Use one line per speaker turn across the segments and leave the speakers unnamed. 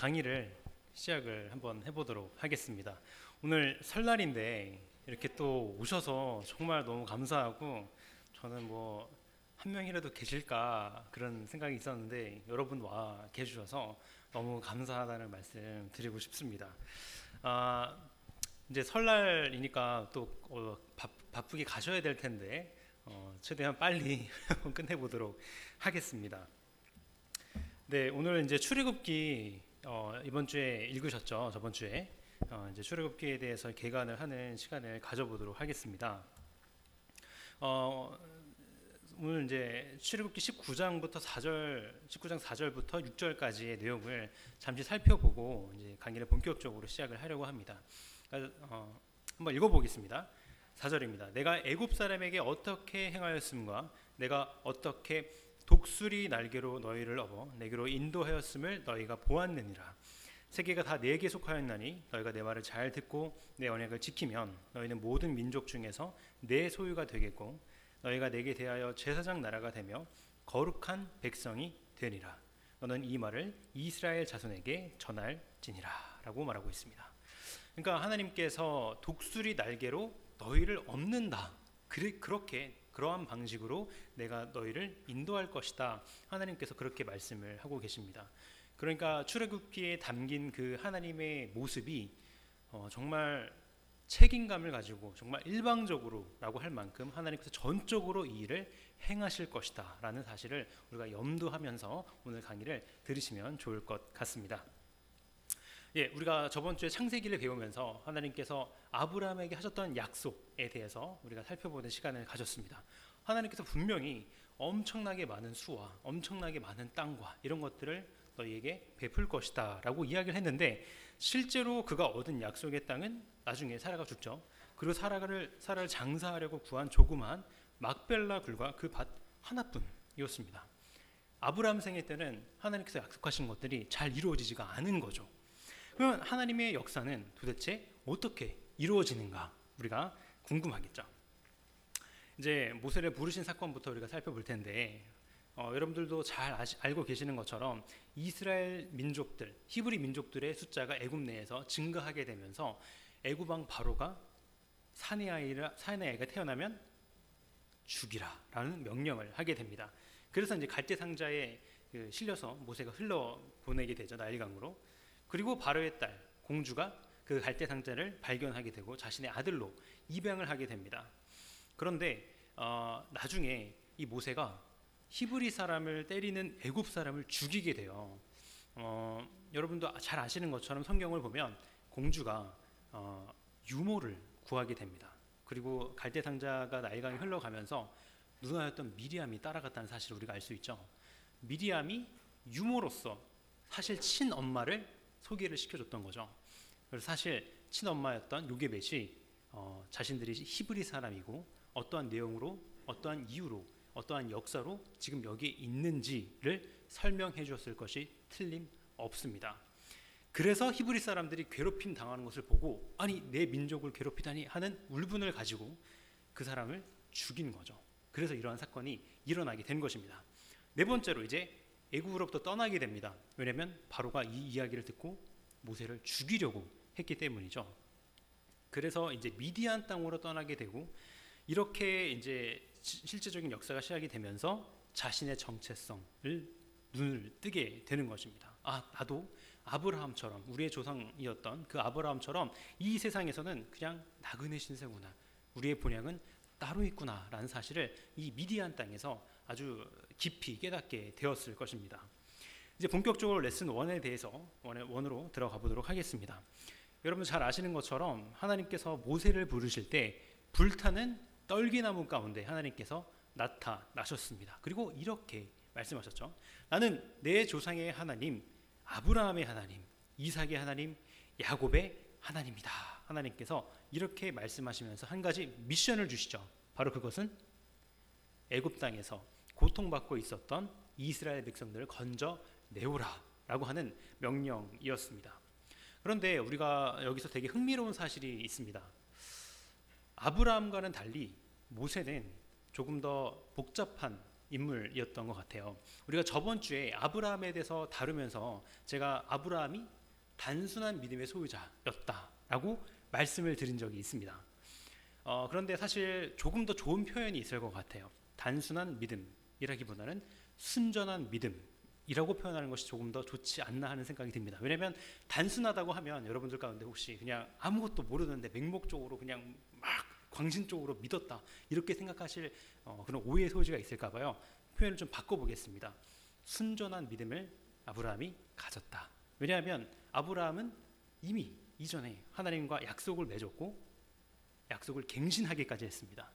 강의를 시작을 한번 해보도록 하겠습니다. 오늘 설날인데 이렇게 또 오셔서 정말 너무 감사하고, 저는 뭐 한 명이라도 계실까 그런 생각이 있었는데 여러분 와 계셔서 너무 감사하다는 말씀 드리고 싶습니다. 아, 이제 설날이니까 또 바쁘게 가셔야 될 텐데 최대한 빨리 끝내보도록 하겠습니다. 네, 오늘 이제 출애굽기 이번 주에 읽으셨죠? 저번 주에 이제 출애굽기에 대해서 개관을 하는 시간을 가져보도록 하겠습니다. 오늘 이제 출애굽기 19장부터 19장 4절부터 6절까지의 내용을 잠시 살펴보고 이제 강의를 본격적으로 시작을 하려고 합니다. 한번 읽어보겠습니다. 4절입니다. 내가 애굽 사람에게 어떻게 행하였음과 내가 어떻게 독수리 날개로 너희를 업어 내게로 인도하였음을 너희가 보았느니라. 세계가 다 내게 속하였나니 너희가 내 말을 잘 듣고 내 언약을 지키면 너희는 모든 민족 중에서 내 소유가 되겠고 너희가 내게 대하여 제사장 나라가 되며 거룩한 백성이 되리라. 너는 이 말을 이스라엘 자손에게 전할지니라 라고 말하고 있습니다. 그러니까 하나님께서 독수리 날개로 너희를 업는다, 그러한 방식으로 내가 너희를 인도할 것이다, 하나님께서 그렇게 말씀을 하고 계십니다. 그러니까 출애굽기에 담긴 그 하나님의 모습이 정말 책임감을 가지고 정말 일방적으로라고 할 만큼 하나님께서 전적으로 이 일을 행하실 것이다 라는 사실을 우리가 염두하면서 오늘 강의를 들으시면 좋을 것 같습니다. 예, 우리가 저번 주에 창세기를 배우면서 하나님께서 아브라함에게 하셨던 약속에 대해서 우리가 살펴보는 시간을 가졌습니다. 하나님께서 분명히 엄청나게 많은 수와 엄청나게 많은 땅과 이런 것들을 너희에게 베풀 것이다 라고 이야기를 했는데, 실제로 그가 얻은 약속의 땅은 나중에 사라가 죽죠. 그리고 사라를 장사하려고 구한 조그만 막벨라 굴과 그 밭 하나뿐이었습니다. 아브라함 생애 때는 하나님께서 약속하신 것들이 잘 이루어지지가 않은 거죠. 그러면 하나님의 역사는 도대체 어떻게 이루어지는가 우리가 궁금하겠죠. 이제 모세를 부르신 사건부터 우리가 살펴볼 텐데, 여러분들도 잘 알고 계시는 것처럼 이스라엘 민족들, 히브리 민족들의 숫자가 애굽 내에서 증가하게 되면서 애굽 왕 바로가 사내 아이가 태어나면 죽이라라는 명령을 하게 됩니다. 그래서 이제 갈대 상자에 실려서 모세가 흘러 보내게 되죠, 나일강으로. 그리고 바로의 딸 공주가 그 갈대 상자를 발견하게 되고 자신의 아들로 입양을 하게 됩니다. 그런데 나중에 이 모세가 히브리 사람을 때리는 애굽 사람을 죽이게 돼요. 여러분도 잘 아시는 것처럼 성경을 보면 공주가 유모를 구하게 됩니다. 그리고 갈대 상자가 나일강에 흘러가면서 누나였던 미리암이 따라갔다는 사실을 우리가 알 수 있죠. 미리암이 유모로서 사실 친엄마를 소개를 시켜줬던 거죠. 그래서 사실 친엄마였던 요게벳이 자신들이 히브리 사람이고 어떠한 내용으로, 어떠한 이유로, 어떠한 역사로 지금 여기에 있는지를 설명해 주었을 것이 틀림없습니다. 그래서 히브리 사람들이 괴롭힘 당하는 것을 보고, 아니 내 민족을 괴롭히다니 하는 울분을 가지고 그 사람을 죽인 거죠. 그래서 이러한 사건이 일어나게 된 것입니다. 네 번째로 이제 애굽으로부터 떠나게 됩니다. 왜냐하면 바로가 이 이야기를 듣고 모세를 죽이려고 했기 때문이죠. 그래서 이제 미디안 땅으로 떠나게 되고, 이렇게 이제 실제적인 역사가 시작이 되면서 자신의 정체성을 눈을 뜨게 되는 것입니다. 나도 아브라함처럼, 우리의 조상이었던 그 아브라함처럼 이 세상에서는 그냥 나그네 신세구나, 우리의 본향은 따로 있구나 라는 사실을 이 미디안 땅에서 아주 깊이 깨닫게 되었을 것입니다. 이제 본격적으로 레슨 1에 대해서 원으로 들어가 보도록 하겠습니다. 여러분 잘 아시는 것처럼 하나님께서 모세를 부르실 때 불타는 떨기나무 가운데 하나님께서 나타나셨습니다. 그리고 이렇게 말씀하셨죠. 나는 내 조상의 하나님, 아브라함의 하나님, 이삭의 하나님, 야곱의 하나님이다. 하나님께서 이렇게 말씀하시면서 한 가지 미션을 주시죠. 바로 그것은 애굽 땅에서 고통받고 있었던 이스라엘 백성들을 건져내오라 라고 하는 명령이었습니다. 그런데 우리가 여기서 되게 흥미로운 사실이 있습니다. 아브라함과는 달리 모세는 조금 더 복잡한 인물이었던 것 같아요. 우리가 저번 주에 아브라함에 대해서 다루면서 제가 아브라함이 단순한 믿음의 소유자였다라고 말씀을 드린 적이 있습니다. 그런데 사실 조금 더 좋은 표현이 있을 것 같아요. 단순한 믿음이라기보다는 순전한 믿음이라고 표현하는 것이 조금 더 좋지 않나 하는 생각이 듭니다. 왜냐하면 단순하다고 하면 여러분들 가운데 혹시 그냥 아무것도 모르는데 맹목적으로 그냥 막 광신적으로 믿었다 이렇게 생각하실 그런 오해의 소지가 있을까 봐요. 표현을 좀 바꿔보겠습니다. 순전한 믿음을 아브라함이 가졌다. 왜냐하면 아브라함은 이미 이전에 하나님과 약속을 맺었고 약속을 갱신하기까지 했습니다.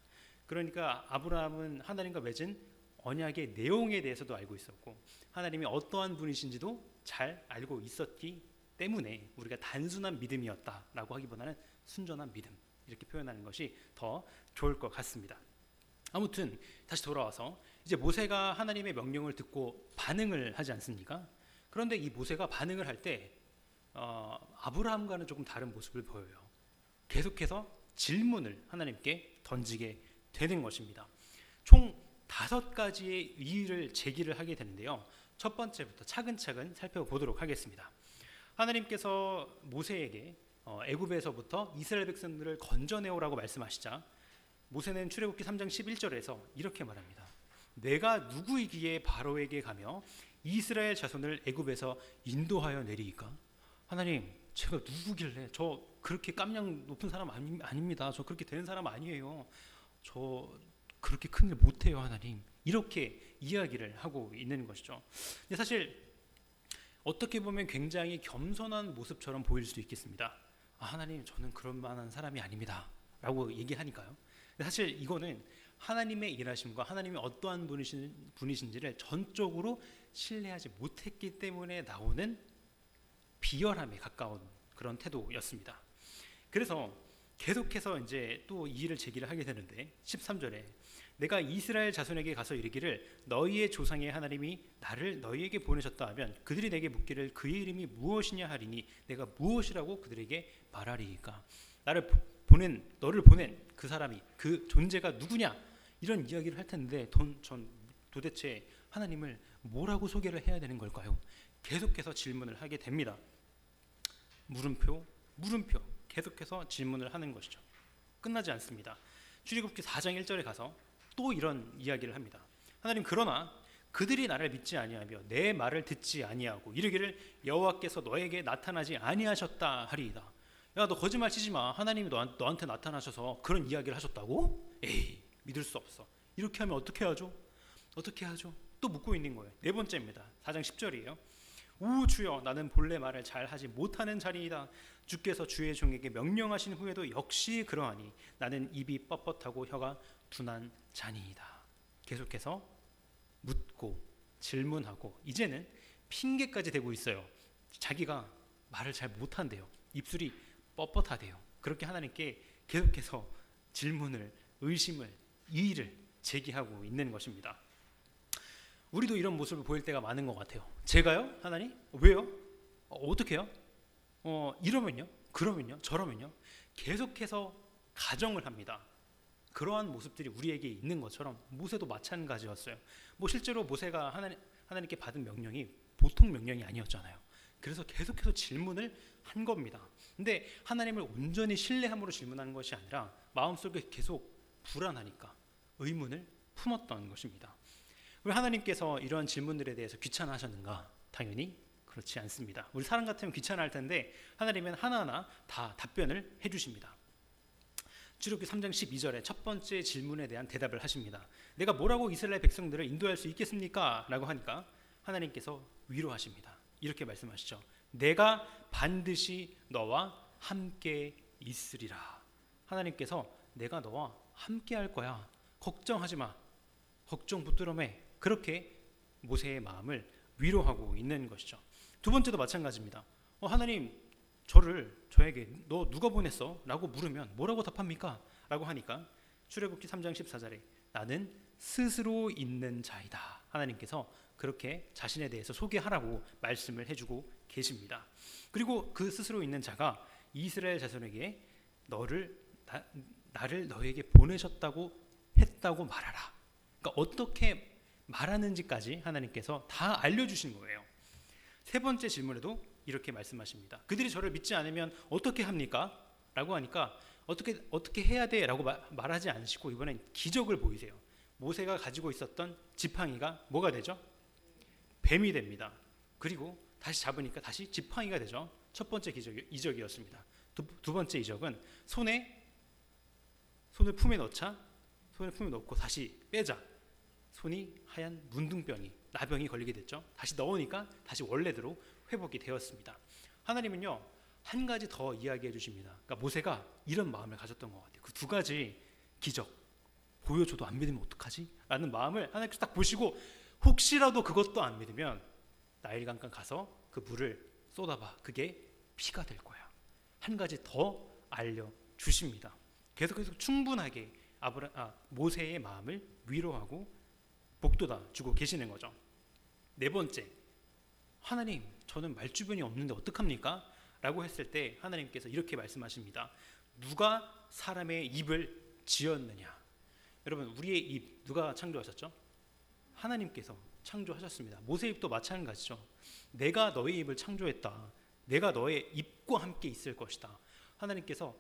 그러니까 아브라함은 하나님과 맺은 언약의 내용에 대해서도 알고 있었고 하나님이 어떠한 분이신지도 잘 알고 있었기 때문에 우리가 단순한 믿음이었다라고 하기보다는 순전한 믿음 이렇게 표현하는 것이 더 좋을 것 같습니다. 아무튼 다시 돌아와서 이제 모세가 하나님의 명령을 듣고 반응을 하지 않습니까? 그런데 이 모세가 반응을 할 때 아브라함과는 조금 다른 모습을 보여요. 계속해서 질문을 하나님께 던지게 되는 것입니다. 총 5가지의 이의를 제기를 하게 되는데요. 첫 번째부터 차근차근 살펴보도록 하겠습니다. 하나님께서 모세에게 애굽에서부터 이스라엘 백성들을 건져내오라고 말씀하시자 모세는 출애굽기 3장 11절에서 이렇게 말합니다. 내가 누구이기에 바로에게 가며 이스라엘 자손을 애굽에서 인도하여 내리이까? 하나님, 제가 누구길래 저 그렇게 깜냥 높은 사람 아닙니다. 저 그렇게 되는 사람 아니에요. 저 그렇게 큰 일 못해요, 하나님. 이렇게 이야기를 하고 있는 것이죠. 근데 사실 어떻게 보면 굉장히 겸손한 모습처럼 보일 수도 있겠습니다. 하나님, 저는 그런 만한 사람이 아닙니다 라고 얘기하니까요. 근데 사실 이거는 하나님의 일하심과 하나님이 어떠한 분이신지를 전적으로 신뢰하지 못했기 때문에 나오는 비열함에 가까운 그런 태도였습니다. 그래서 계속해서 이제 또 이 일을 제기를 하게 되는데 13절에 내가 이스라엘 자손에게 가서 이르기를 너희의 조상의 하나님이 나를 너희에게 보내셨다 하면 그들이 내게 묻기를 그의 이름이 무엇이냐 하리니 내가 무엇이라고 그들에게 말하리이까? 너를 보낸 그 사람이 그 존재가 누구냐? 이런 이야기를 할 텐데 전 도대체 하나님을 뭐라고 소개를 해야 되는 걸까요? 계속해서 질문을 하게 됩니다. 물음표 계속해서 질문을 하는 것이죠. 끝나지 않습니다. 출애굽기 4장 1절에 가서 또 이런 이야기를 합니다. 하나님, 그러나 그들이 나를 믿지 아니하며 내 말을 듣지 아니하고 이르기를 여호와께서 너에게 나타나지 아니하셨다 하리이다. 야, 너 거짓말 치지 마. 하나님이 너한테 나타나셔서 그런 이야기를 하셨다고? 에이, 믿을 수 없어. 이렇게 하면 어떻게 하죠? 또 묻고 있는 거예요. 네 번째입니다. 4장 10절이에요. 우 주여, 나는 본래 말을 잘하지 못하는 자리이다. 주께서 주의 종에게 명령하신 후에도 역시 그러하니 나는 입이 뻣뻣하고 혀가 둔한 자니이다. 계속해서 묻고 질문하고 이제는 핑계까지 대고 있어요. 자기가 말을 잘 못한대요. 입술이 뻣뻣하대요. 그렇게 하나님께 계속해서 질문을, 의심을, 이의를 제기하고 있는 것입니다. 우리도 이런 모습을 보일 때가 많은 것 같아요. 제가요? 하나님? 왜요? 어떻게요? 이러면요? 그러면요? 저러면요? 계속해서 가정을 합니다. 그러한 모습들이 우리에게 있는 것처럼 모세도 마찬가지였어요. 실제로 모세가 하나님께 받은 명령이 보통 명령이 아니었잖아요. 그래서 계속해서 질문을 한 겁니다. 근데 하나님을 온전히 신뢰함으로 질문하는 것이 아니라 마음속에 계속 불안하니까 의문을 품었던 것입니다. 왜 하나님께서 이런 질문들에 대해서 귀찮아하셨는가? 당연히 그렇지 않습니다. 우리 사람 같으면 귀찮아할 텐데 하나님은 하나하나 다 답변을 해주십니다. 출애굽기 3장 12절에 첫 번째 질문에 대한 대답을 하십니다. 내가 뭐라고 이스라엘 백성들을 인도할 수 있겠습니까? 라고 하니까 하나님께서 위로하십니다. 이렇게 말씀하시죠. 내가 반드시 너와 함께 있으리라. 하나님께서 내가 너와 함께 할 거야. 걱정하지 마. 걱정 붙들어 매. 그렇게 모세의 마음을 위로하고 있는 것이죠. 두 번째도 마찬가지입니다. 하나님, 저에게 너 누가 보냈어? 라고 물으면 뭐라고 답합니까? 라고 하니까 출애굽기 3장 14절에 나는 스스로 있는 자이다. 하나님께서 그렇게 자신에 대해서 소개하라고 말씀을 해주고 계십니다. 그리고 그 스스로 있는 자가 이스라엘 자손에게 나를 너에게 보내셨다고 했다고 말하라. 그러니까 어떻게 말하는지까지 하나님께서 다 알려주신 거예요. 세 번째 질문에도 이렇게 말씀하십니다. 그들이 저를 믿지 않으면 어떻게 합니까? 라고 하니까 어떻게 해야 돼? 라고 말하지 않으시고 이번엔 기적을 보이세요. 모세가 가지고 있었던 지팡이가 뭐가 되죠? 뱀이 됩니다. 그리고 다시 잡으니까 다시 지팡이가 되죠. 첫 번째 이적이었습니다. 두 번째 이적은 손을 품에 넣고 다시 빼자. 손이 하얀 문둥병이 나병이 걸리게 됐죠. 다시 넣으니까 다시 원래대로 회복이 되었습니다. 하나님은요 한 가지 더 이야기해 주십니다. 그러니까 모세가 이런 마음을 가졌던 것 같아요. 그 두 가지 기적 보여줘도 안 믿으면 어떡하지? 라는 마음을 하나님께서 딱 보시고 혹시라도 그것도 안 믿으면 나일강가 가서 그 물을 쏟아봐. 그게 피가 될 거야. 한 가지 더 알려주십니다. 계속 충분하게 모세의 마음을 위로하고 복돋아 주고 계시는 거죠. 네 번째, 하나님 저는 말주변이 없는데 어떡합니까? 라고 했을 때 하나님께서 이렇게 말씀하십니다. 누가 사람의 입을 지었느냐? 여러분 우리의 입 누가 창조하셨죠? 하나님께서 창조하셨습니다. 모세 입도 마찬가지죠. 내가 너의 입을 창조했다. 내가 너의 입과 함께 있을 것이다. 하나님께서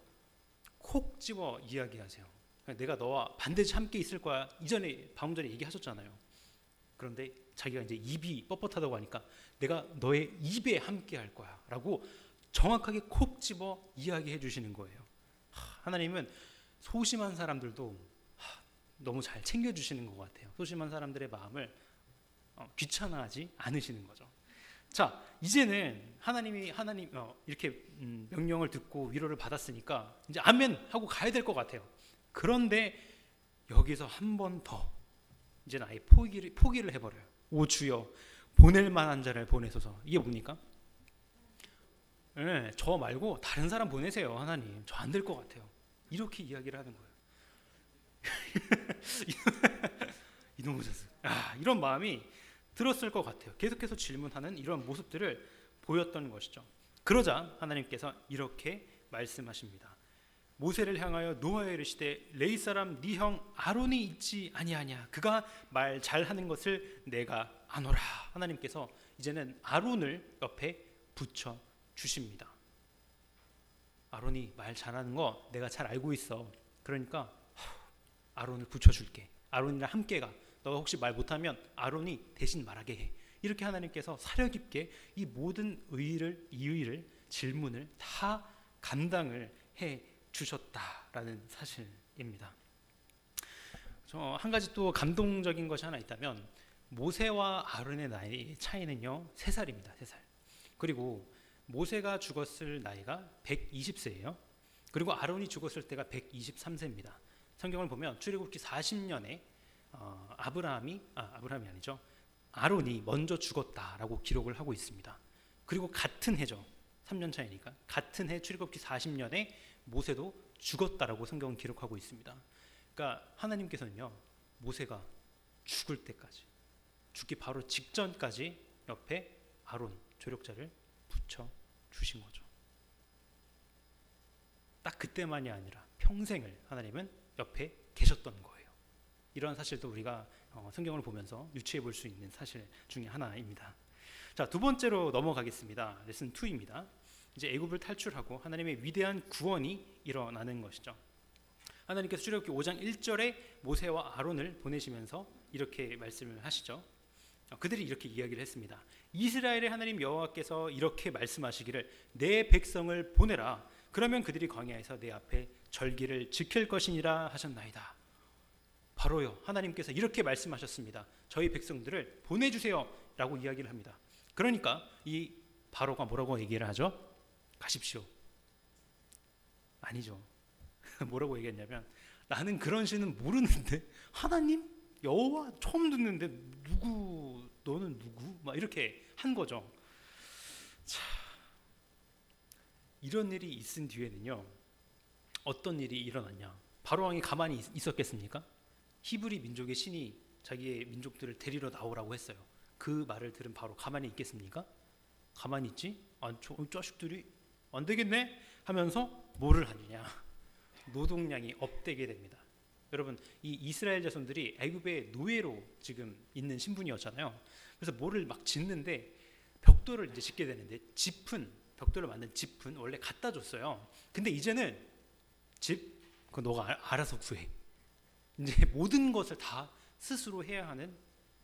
콕 집어 이야기하세요. 내가 너와 반드시 함께 있을 거야. 방금 전에 얘기하셨잖아요. 그런데 자기가 이제 입이 뻣뻣하다고 하니까 내가 너의 입에 함께 할 거야 라고 정확하게 콕 집어 이야기해 주시는 거예요. 하나님은 소심한 사람들도 너무 잘 챙겨주시는 것 같아요. 소심한 사람들의 마음을 귀찮아하지 않으시는 거죠. 자, 이제는 하나님 이렇게 명령을 듣고 위로를 받았으니까 이제 아멘 하고 가야 될 것 같아요. 그런데 여기서 한 번 더 이제는 아예 포기를 해버려요. 오 주여 보낼 만한 자를 보내소서. 이게 뭡니까? 네, 저 말고 다른 사람 보내세요. 하나님 저 안 될 것 같아요. 이렇게 이야기를 하는 거예요. 이놈의 자식. 이런 마음이 들었을 것 같아요. 계속해서 질문하는 이런 모습들을 보였던 것이죠. 그러자 하나님께서 이렇게 말씀하십니다. 모세를 향하여 노아에 이르시되 레위 사람 네 형 아론이 있지 아니하냐? 그가 말 잘하는 것을 내가 아노라. 하나님께서 이제는 아론을 옆에 붙여 주십니다. 아론이 말 잘하는 거 내가 잘 알고 있어. 그러니까 아론을 붙여줄게. 아론이랑 함께 가. 너가 혹시 말 못하면 아론이 대신 말하게 해. 이렇게 하나님께서 사려 깊게 이 모든 의의를 질문을 다 감당을 해 주셨다라는 사실입니다. 한 가지 또 감동적인 것이 하나 있다면 모세와 아론의 나이 차이는요 3살입니다. 3살. 그리고 모세가 죽었을 나이가 120세예요. 그리고 아론이 죽었을 때가 123세입니다. 성경을 보면 출애굽기 40년에 아론이 먼저 죽었다라고 기록을 하고 있습니다. 그리고 같은 해죠. 3년 차이니까 같은 해 출애굽기 40년에 모세도 죽었다라고 성경은 기록하고 있습니다. 그러니까 하나님께서는요 모세가 죽을 때까지 죽기 바로 직전까지 옆에 아론 조력자를 붙여 주신 거죠. 딱 그때만이 아니라 평생을 하나님은 옆에 계셨던 거예요. 이런 사실도 우리가 성경을 보면서 유추해 볼 수 있는 사실 중에 하나입니다. 자, 두 번째로 넘어가겠습니다. 레슨 2입니다. 이제 애굽을 탈출하고 하나님의 위대한 구원이 일어나는 것이죠. 하나님께서 출애굽기 5장 1절에 모세와 아론을 보내시면서 이렇게 말씀을 하시죠. 그들이 이렇게 이야기를 했습니다. 이스라엘의 하나님 여호와께서 이렇게 말씀하시기를 내 백성을 보내라. 그러면 그들이 광야에서 내 앞에 절기를 지킬 것이니라 하셨나이다. 바로요. 하나님께서 이렇게 말씀하셨습니다. 저희 백성들을 보내주세요 라고 이야기를 합니다. 그러니까 이 바로가 뭐라고 얘기를 하죠? 가십시오. 아니죠. 뭐라고 얘기했냐면 나는 그런 신은 모르는데 하나님? 여호와 처음 듣는데 너는 누구? 막 이렇게 한 거죠. 자, 이런 일이 있은 뒤에는요 어떤 일이 일어났냐? 바로 왕이 가만히 있었겠습니까? 히브리 민족의 신이 자기의 민족들을 데리러 나오라고 했어요. 그 말을 들은 바로 가만히 있겠습니까? 가만히 있지? 저 자식들이 안 되겠네? 하면서 뭐를 하느냐? 노동량이 업되게 됩니다. 여러분, 이 이스라엘 자손들이 애굽의 노예로 지금 있는 신분이었잖아요. 그래서 뭐를 막 짓는데 벽돌을 이제 짓게 되는데 벽돌을 만든 짚은 원래 갖다 줬어요. 근데 이제는 그거 너가 알아서 구해. 이제 모든 것을 다 스스로 해야 하는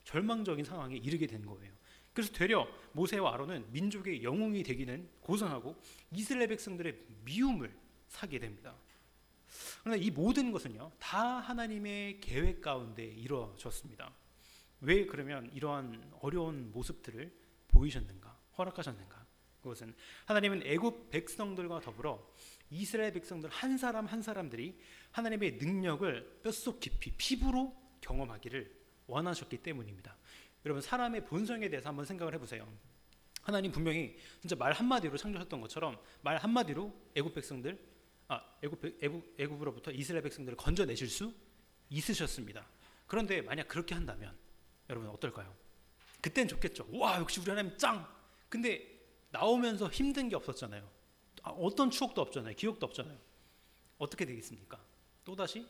절망적인 상황에 이르게 된 거예요. 그래서 되려 모세와 아론은 민족의 영웅이 되기는 고상하고 이스라엘 백성들의 미움을 사게 됩니다. 그러나 이 모든 것은요, 다 하나님의 계획 가운데 이루어졌습니다. 왜 그러면 이러한 어려운 모습들을 보이셨는가, 허락하셨는가? 그것은 하나님은 애굽 백성들과 더불어 이스라엘 백성들 한 사람 한 사람들이 하나님의 능력을 뼛속 깊이 피부로 경험하기를 원하셨기 때문입니다. 여러분, 사람의 본성에 대해서 한번 생각을 해보세요. 하나님 분명히 진짜 말 한마디로 창조하셨던 것처럼 말 한마디로 애굽으로부터 이스라엘 백성들을 건져내실 수 있으셨습니다. 그런데 만약 그렇게 한다면 여러분 어떨까요? 그땐 좋겠죠. 와, 역시 우리 하나님 짱! 근데 나오면서 힘든 게 없었잖아요. 어떤 추억도 없잖아요. 기억도 없잖아요. 어떻게 되겠습니까? 또다시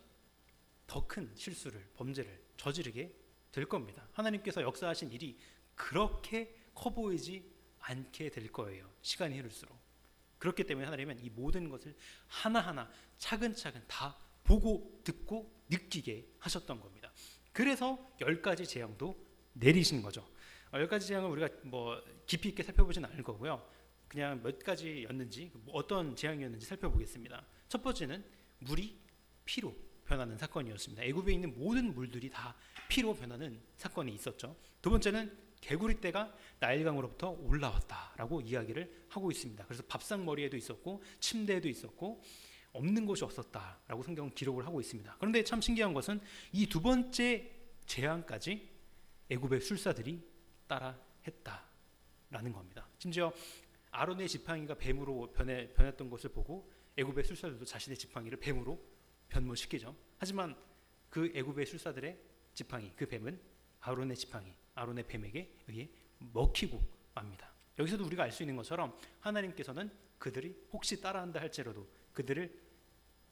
더 큰 실수를, 범죄를 저지르게 될 겁니다. 하나님께서 역사하신 일이 그렇게 커 보이지 않게 될 거예요. 시간이 흐를수록. 그렇기 때문에 하나님은 이 모든 것을 하나하나 차근차근 다 보고 듣고 느끼게 하셨던 겁니다. 그래서 10가지 재앙도 내리신 거죠. 10가지 재앙을 우리가 뭐 깊이 있게 살펴보지는 않을 거고요. 그냥 몇 가지였는지, 어떤 재앙이었는지 살펴보겠습니다. 첫 번째는 물이 피로 변하는 사건이었습니다. 애굽에 있는 모든 물들이 다 피로 변하는 사건이 있었죠. 두 번째는 개구리 떼가 나일강으로부터 올라왔다라고 이야기를 하고 있습니다. 그래서 밥상머리에도 있었고 침대에도 있었고 없는 곳이 없었다라고 성경은 기록을 하고 있습니다. 그런데 참 신기한 것은 이 두 번째 재앙까지 애굽의 술사들이 따라 했다라는 겁니다. 심지어 아론의 지팡이가 뱀으로 변했던 것을 보고 애굽의 술사들도 자신의 지팡이를 뱀으로 변모시키죠. 하지만 그 애굽의 술사들의 지팡이, 그 뱀은 아론의 지팡이, 아론의 뱀에게 의해 먹히고 맙니다. 여기서도 우리가 알 수 있는 것처럼 하나님께서는 그들이 혹시 따라한다 할지라도 그들을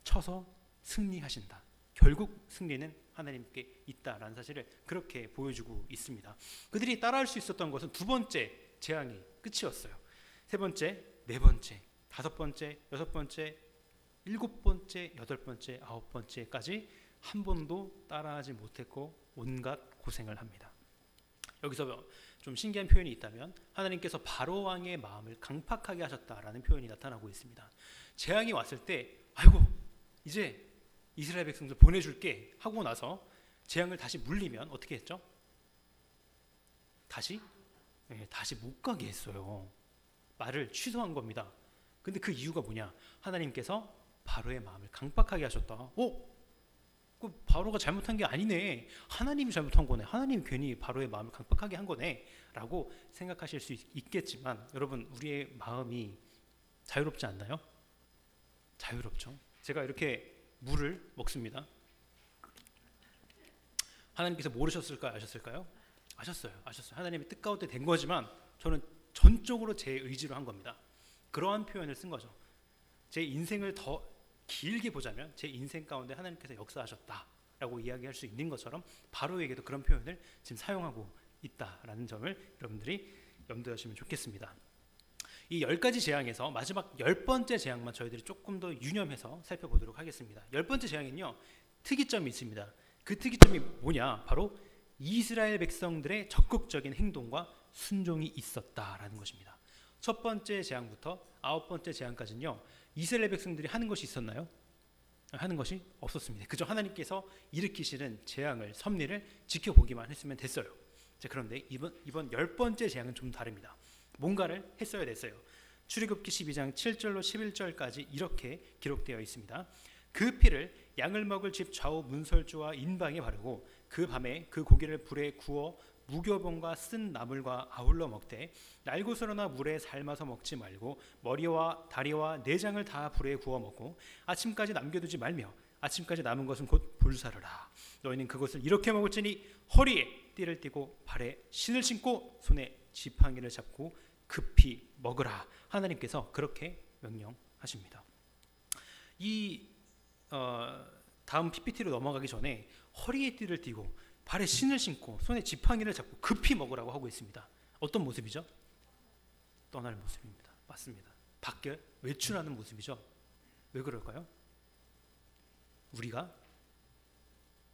쳐서 승리하신다. 결국 승리는 하나님께 있다라는 사실을 그렇게 보여주고 있습니다. 그들이 따라할 수 있었던 것은 두 번째 재앙이 끝이었어요. 세 번째, 네 번째, 다섯 번째, 여섯 번째, 일곱 번째, 여덟 번째, 아홉 번째까지 한 번도 따라하지 못했고 온갖 고생을 합니다. 여기서 좀 신기한 표현이 있다면 하나님께서 바로 왕의 마음을 강팍하게 하셨다라는 표현이 나타나고 있습니다. 재앙이 왔을 때 아이고 이제 이스라엘 백성들 보내줄게 하고 나서 재앙을 다시 물리면 어떻게 했죠? 다시 못 가게 했어요. 말을 취소한 겁니다. 근데 그 이유가 뭐냐? 하나님께서 바로의 마음을 강팍하게 하셨다. 그 바로가 잘못한 게 아니네. 하나님이 잘못한 거네. 하나님이 괜히 바로의 마음을 강팍하게 한 거네. 라고 생각하실 수 있겠지만 여러분, 우리의 마음이 자유롭지 않나요? 자유롭죠. 제가 이렇게 물을 먹습니다. 하나님께서 모르셨을까요? 아셨을까요? 아셨어요. 하나님의 뜻 가운데 된 거지만 저는 전적으로 제 의지로 한 겁니다. 그러한 표현을 쓴 거죠. 제 인생을 더 길게 보자면 제 인생 가운데 하나님께서 역사하셨다라고 이야기할 수 있는 것처럼 바로에게도 그런 표현을 지금 사용하고 있다라는 점을 여러분들이 염두에 하시면 좋겠습니다. 이 10가지 재앙에서 마지막 10번째 재앙만 저희들이 조금 더 유념해서 살펴보도록 하겠습니다. 10번째 재앙은요, 특이점이 있습니다. 그 특이점이 뭐냐? 바로 이스라엘 백성들의 적극적인 행동과 순종이 있었다라는 것입니다. 첫 번째 재앙부터 9번째 재앙까지는요, 이스라엘 백성들이 하는 것이 있었나요? 하는 것이 없었습니다. 그저 하나님께서 일으키시는 재앙을, 섭리를 지켜보기만 했으면 됐어요. 자, 그런데 이번 10번째 재앙은 좀 다릅니다. 뭔가를 했어야 됐어요. 출애굽기 12장 7절로 11절까지 이렇게 기록되어 있습니다. 그 피를 양을 먹을 집 좌우 문설주와 인방에 바르고 그 밤에 그 고기를 불에 구워 무교병과 쓴 나물과 아울러 먹되 날것으로나 물에 삶아서 먹지 말고 머리와 다리와 내장을 다 불에 구워 먹고 아침까지 남겨두지 말며 아침까지 남은 것은 곧 불사르라. 너희는 그것을 이렇게 먹을지니 허리에 띠를 띠고 발에 신을 신고 손에 지팡이를 잡고 급히 먹으라. 하나님께서 그렇게 명령하십니다. 이 다음 PPT로 넘어가기 전에 허리에 띠를 띠고 발에 신을 신고 손에 지팡이를 잡고 급히 먹으라고 하고 있습니다. 어떤 모습이죠? 떠날 모습입니다. 맞습니다. 밖에 외출하는 모습이죠. 왜 그럴까요? 우리가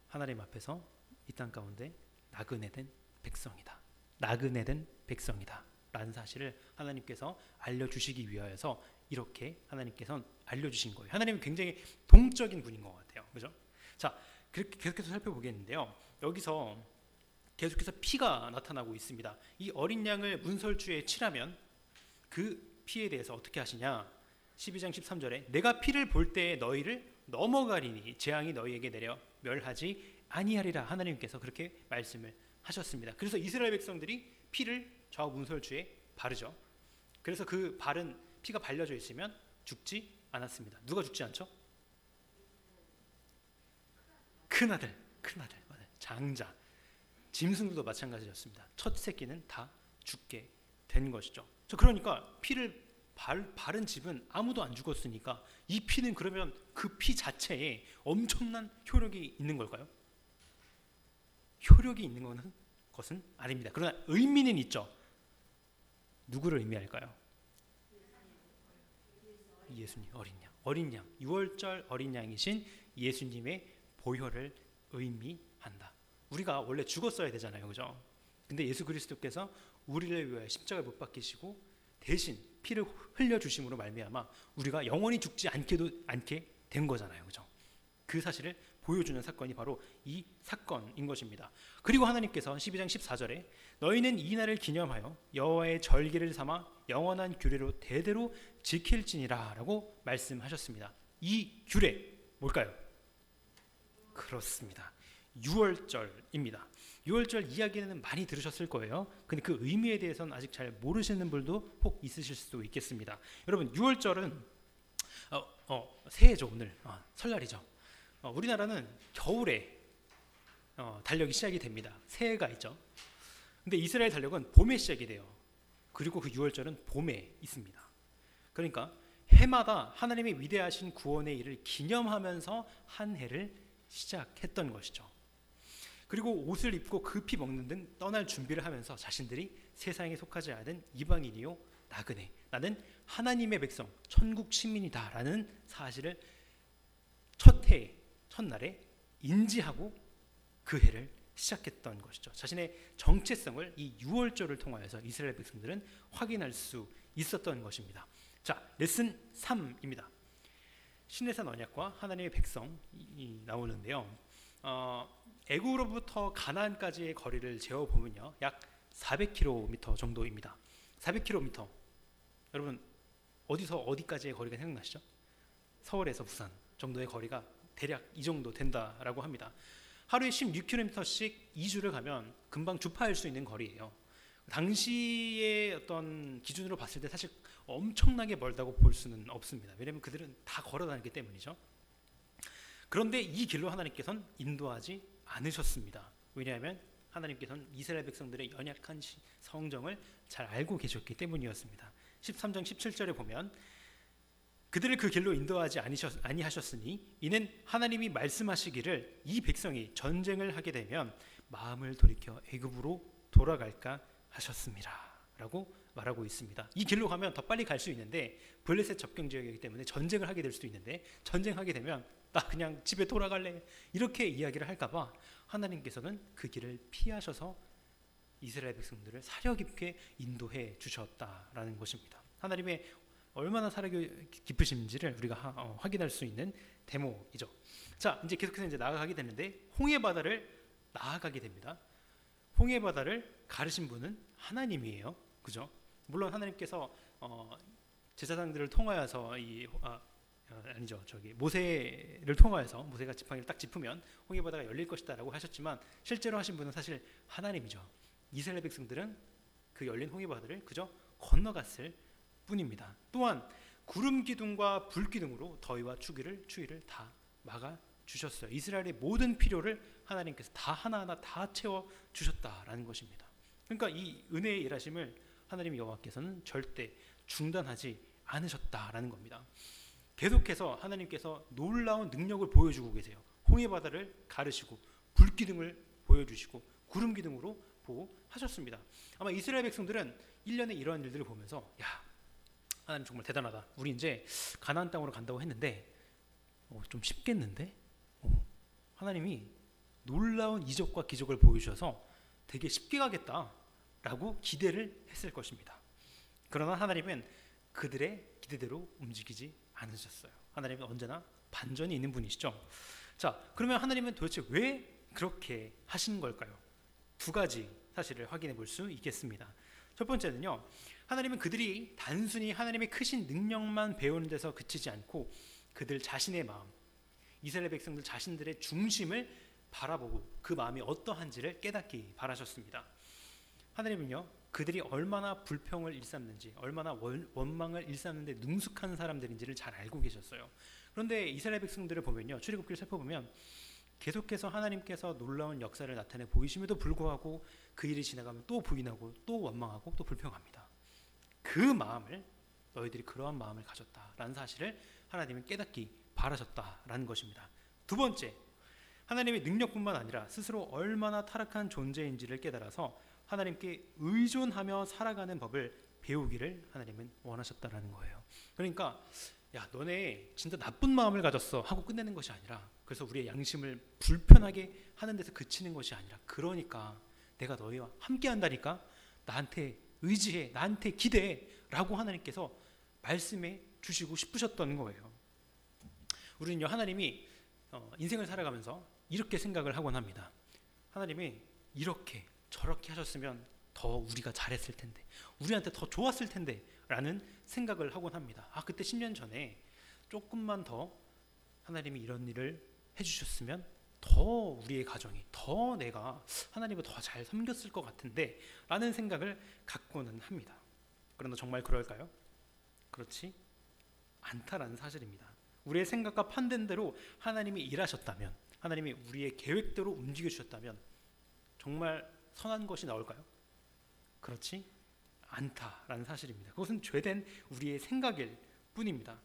하나님 앞에서 이 땅 가운데 나그네 된 백성이다. 나그네 된 백성이다. 라는 사실을 하나님께서 알려주시기 위하여서 이렇게 하나님께서는 알려주신 거예요. 하나님은 굉장히 동적인 분인 것 같아요. 그죠? 자, 그렇게 계속해서 살펴보겠는데요. 여기서 계속해서 피가 나타나고 있습니다. 이 어린 양을 문설주에 칠하면 그 피에 대해서 어떻게 하시냐? 12장 13절에 내가 피를 볼 때에 너희를 넘어가리니 재앙이 너희에게 내려 멸하지 아니하리라. 하나님께서 그렇게 말씀을 하셨습니다. 그래서 이스라엘 백성들이 피를 좌우 문설주에 바르죠. 그래서 그 바른 피가 발려져 있으면 죽지 않았습니다. 누가 죽지 않죠? 큰아들, 장자, 짐승들도 마찬가지였습니다. 첫 새끼는 다 죽게 된 것이죠. 그러니까 피를 바른 집은 아무도 안 죽었으니까 이 피는 그러면 그 피 자체에 엄청난 효력이 있는 걸까요? 효력이 있는 것은 아닙니다. 그러나 의미는 있죠. 누구를 의미할까요? 예수님, 어린 양, 6월절 어린 양이신 예수님의 보혈을 의미한다. 우리가 원래 죽었어야 되잖아요, 그죠? 근데 예수 그리스도께서 우리를 위하여 십자가에 못 박히시고 대신 피를 흘려 주심으로 말미암아 우리가 영원히 죽지 않게 된 거잖아요, 그죠? 그 사실을 보여주는 사건이 바로 이 사건인 것입니다. 그리고 하나님께서 12장 14절에 너희는 이 날을 기념하여 여호와의 절기를 삼아 영원한 규례로 대대로 지킬지니라 라고 말씀하셨습니다. 이 규례 뭘까요? 그렇습니다. 6월절입니다. 6월절 이야기는 많이 들으셨을 거예요. 근데 그 의미에 대해서는 아직 잘 모르시는 분도 혹 있으실 수도 있겠습니다. 여러분 6월절은 새해죠. 오늘 설날이죠. 우리나라는 겨울에 달력이 시작이 됩니다. 새해가 있죠. 근데 이스라엘 달력은 봄에 시작이 돼요. 그리고 그 6월절은 봄에 있습니다. 그러니까 해마다 하나님의 위대하신 구원의 일을 기념하면서 한 해를 시작했던 것이죠. 그리고 옷을 입고 급히 먹는 등 떠날 준비를 하면서 자신들이 세상에 속하지 않은 이방인이요 나그네, 나는 하나님의 백성, 천국 시민이다 라는 사실을 첫날에 인지하고 그 해를 시작했던 것이죠. 자신의 정체성을 이 6월절을 통하여서 이스라엘 백성들은 확인할 수 있었던 것입니다. 자, 레슨 3입니다. 시내산 언약과 하나님의 백성이 나오는데요. 애굽으로부터 가나안까지의 거리를 재어보면요, 약 400km 정도입니다. 400km. 여러분 어디서 어디까지의 거리가 생각나시죠? 서울에서 부산 정도의 거리가 대략 이 정도 된다라고 합니다. 하루에 16km씩 2주를 가면 금방 주파할 수 있는 거리예요. 당시의 어떤 기준으로 봤을 때 사실 엄청나게 멀다고 볼 수는 없습니다. 왜냐하면 그들은 다 걸어 다녔기 때문이죠. 그런데 이 길로 하나님께서는 인도하지 않으셨습니다. 왜냐하면 하나님께서는 이스라엘 백성들의 연약한 성정을 잘 알고 계셨기 때문이었습니다. 13장 17절에 보면 그들을 그 길로 인도하지 아니하셨으니 이는 하나님이 말씀하시기를 이 백성이 전쟁을 하게 되면 마음을 돌이켜 애굽으로 돌아갈까 하셨습니다 라고 말하고 있습니다. 이 길로 가면 더 빨리 갈 수 있는데 블레셋 접경 지역이기 때문에 전쟁을 하게 될 수도 있는데 전쟁하게 되면 나 그냥 집에 돌아갈래 이렇게 이야기를 할까봐 하나님께서는 그 길을 피하셔서 이스라엘 백성들을 사려 깊게 인도해 주셨다라는 것입니다. 하나님의 얼마나 사랑이 깊으신지를 우리가 확인할 수 있는 대목이죠. 자, 이제 계속해서 이제 나아가게 되는데 홍해 바다를 나아가게 됩니다. 홍해 바다를 가르신 분은 하나님이에요. 그죠? 물론 하나님께서 제사장들을 통하여서 모세를 통하여서 모세가 지팡이를 딱 짚으면 홍해 바다가 열릴 것이다라고 하셨지만 실제로 하신 분은 사실 하나님이죠. 이스라엘 백성들은 그 열린 홍해 바다를 그저 건너갔을 뿐입니다. 또한 구름 기둥과 불 기둥으로 더위와 추위를 다 막아 주셨어요. 이스라엘의 모든 필요를 하나님께서 다 하나하나 다 채워 주셨다라는 것입니다. 그러니까 이 은혜의 일하심을 하나님 여호와께서는 절대 중단하지 않으셨다라는 겁니다. 계속해서 하나님께서 놀라운 능력을 보여주고 계세요. 홍해 바다를 가르시고 불기둥을 보여주시고 구름 기둥으로 보호하셨습니다. 아마 이스라엘 백성들은 1년에 이러한 일들을 보면서 야, 하나님 정말 대단하다. 우리 이제 가나안 땅으로 간다고 했는데 좀 쉽겠는데? 하나님이 놀라운 이적과 기적을 보여주셔서 되게 쉽게 가겠다라고 기대를 했을 것입니다. 그러나 하나님은 그들의 기대대로 움직이지 않으셨어요. 하나님은 언제나 반전이 있는 분이시죠. 자, 그러면 하나님은 도대체 왜 그렇게 하신 걸까요? 두 가지 사실을 확인해 볼 수 있겠습니다. 첫 번째는요, 하나님은 그들이 단순히 하나님의 크신 능력만 배우는 데서 그치지 않고 그들 자신의 마음, 이스라엘 백성들 자신들의 중심을 바라보고 그 마음이 어떠한지를 깨닫기 바라셨습니다. 하나님은요, 그들이 얼마나 불평을 일삼는지, 얼마나 원망을 일삼는데 능숙한 사람들인지를 잘 알고 계셨어요. 그런데 이스라엘 백성들을 보면요, 출애굽기를 살펴보면 계속해서 하나님께서 놀라운 역사를 나타내 보이심에도 불구하고 그 일이 지나가면 또 부인하고 또 원망하고 또 불평합니다. 그 마음을, 너희들이 그러한 마음을 가졌다라는 사실을 하나님은 깨닫기 바라셨다라는 것입니다. 두 번째, 하나님의 능력뿐만 아니라 스스로 얼마나 타락한 존재인지를 깨달아서 하나님께 의존하며 살아가는 법을 배우기를 하나님은 원하셨다라는 거예요. 그러니까 야, 너네 진짜 나쁜 마음을 가졌어 하고 끝내는 것이 아니라, 그래서 우리의 양심을 불편하게 하는 데서 그치는 것이 아니라, 그러니까 내가 너희와 함께 한다니까, 나한테 의지해, 나한테 기대해 라고 하나님께서 말씀해 주시고 싶으셨던 거예요. 우리는요, 하나님이 인생을 살아가면서 이렇게 생각을 하곤 합니다. 하나님이 이렇게 저렇게 하셨으면 더 우리가 잘했을 텐데, 우리한테 더 좋았을 텐데 라는 생각을 하곤 합니다. 아, 그때 10년 전에 조금만 더 하나님이 이런 일을 해주셨으면 더 우리의 가정이, 더 내가 하나님을 더 잘 섬겼을 것 같은데 라는 생각을 갖고는 합니다. 그러나 정말 그럴까요? 그렇지 않다라는 사실입니다. 우리의 생각과 판단대로 하나님이 일하셨다면, 하나님이 우리의 계획대로 움직여 주셨다면 정말 선한 것이 나올까요? 그렇지 않다라는 사실입니다. 그것은 죄된 우리의 생각일 뿐입니다.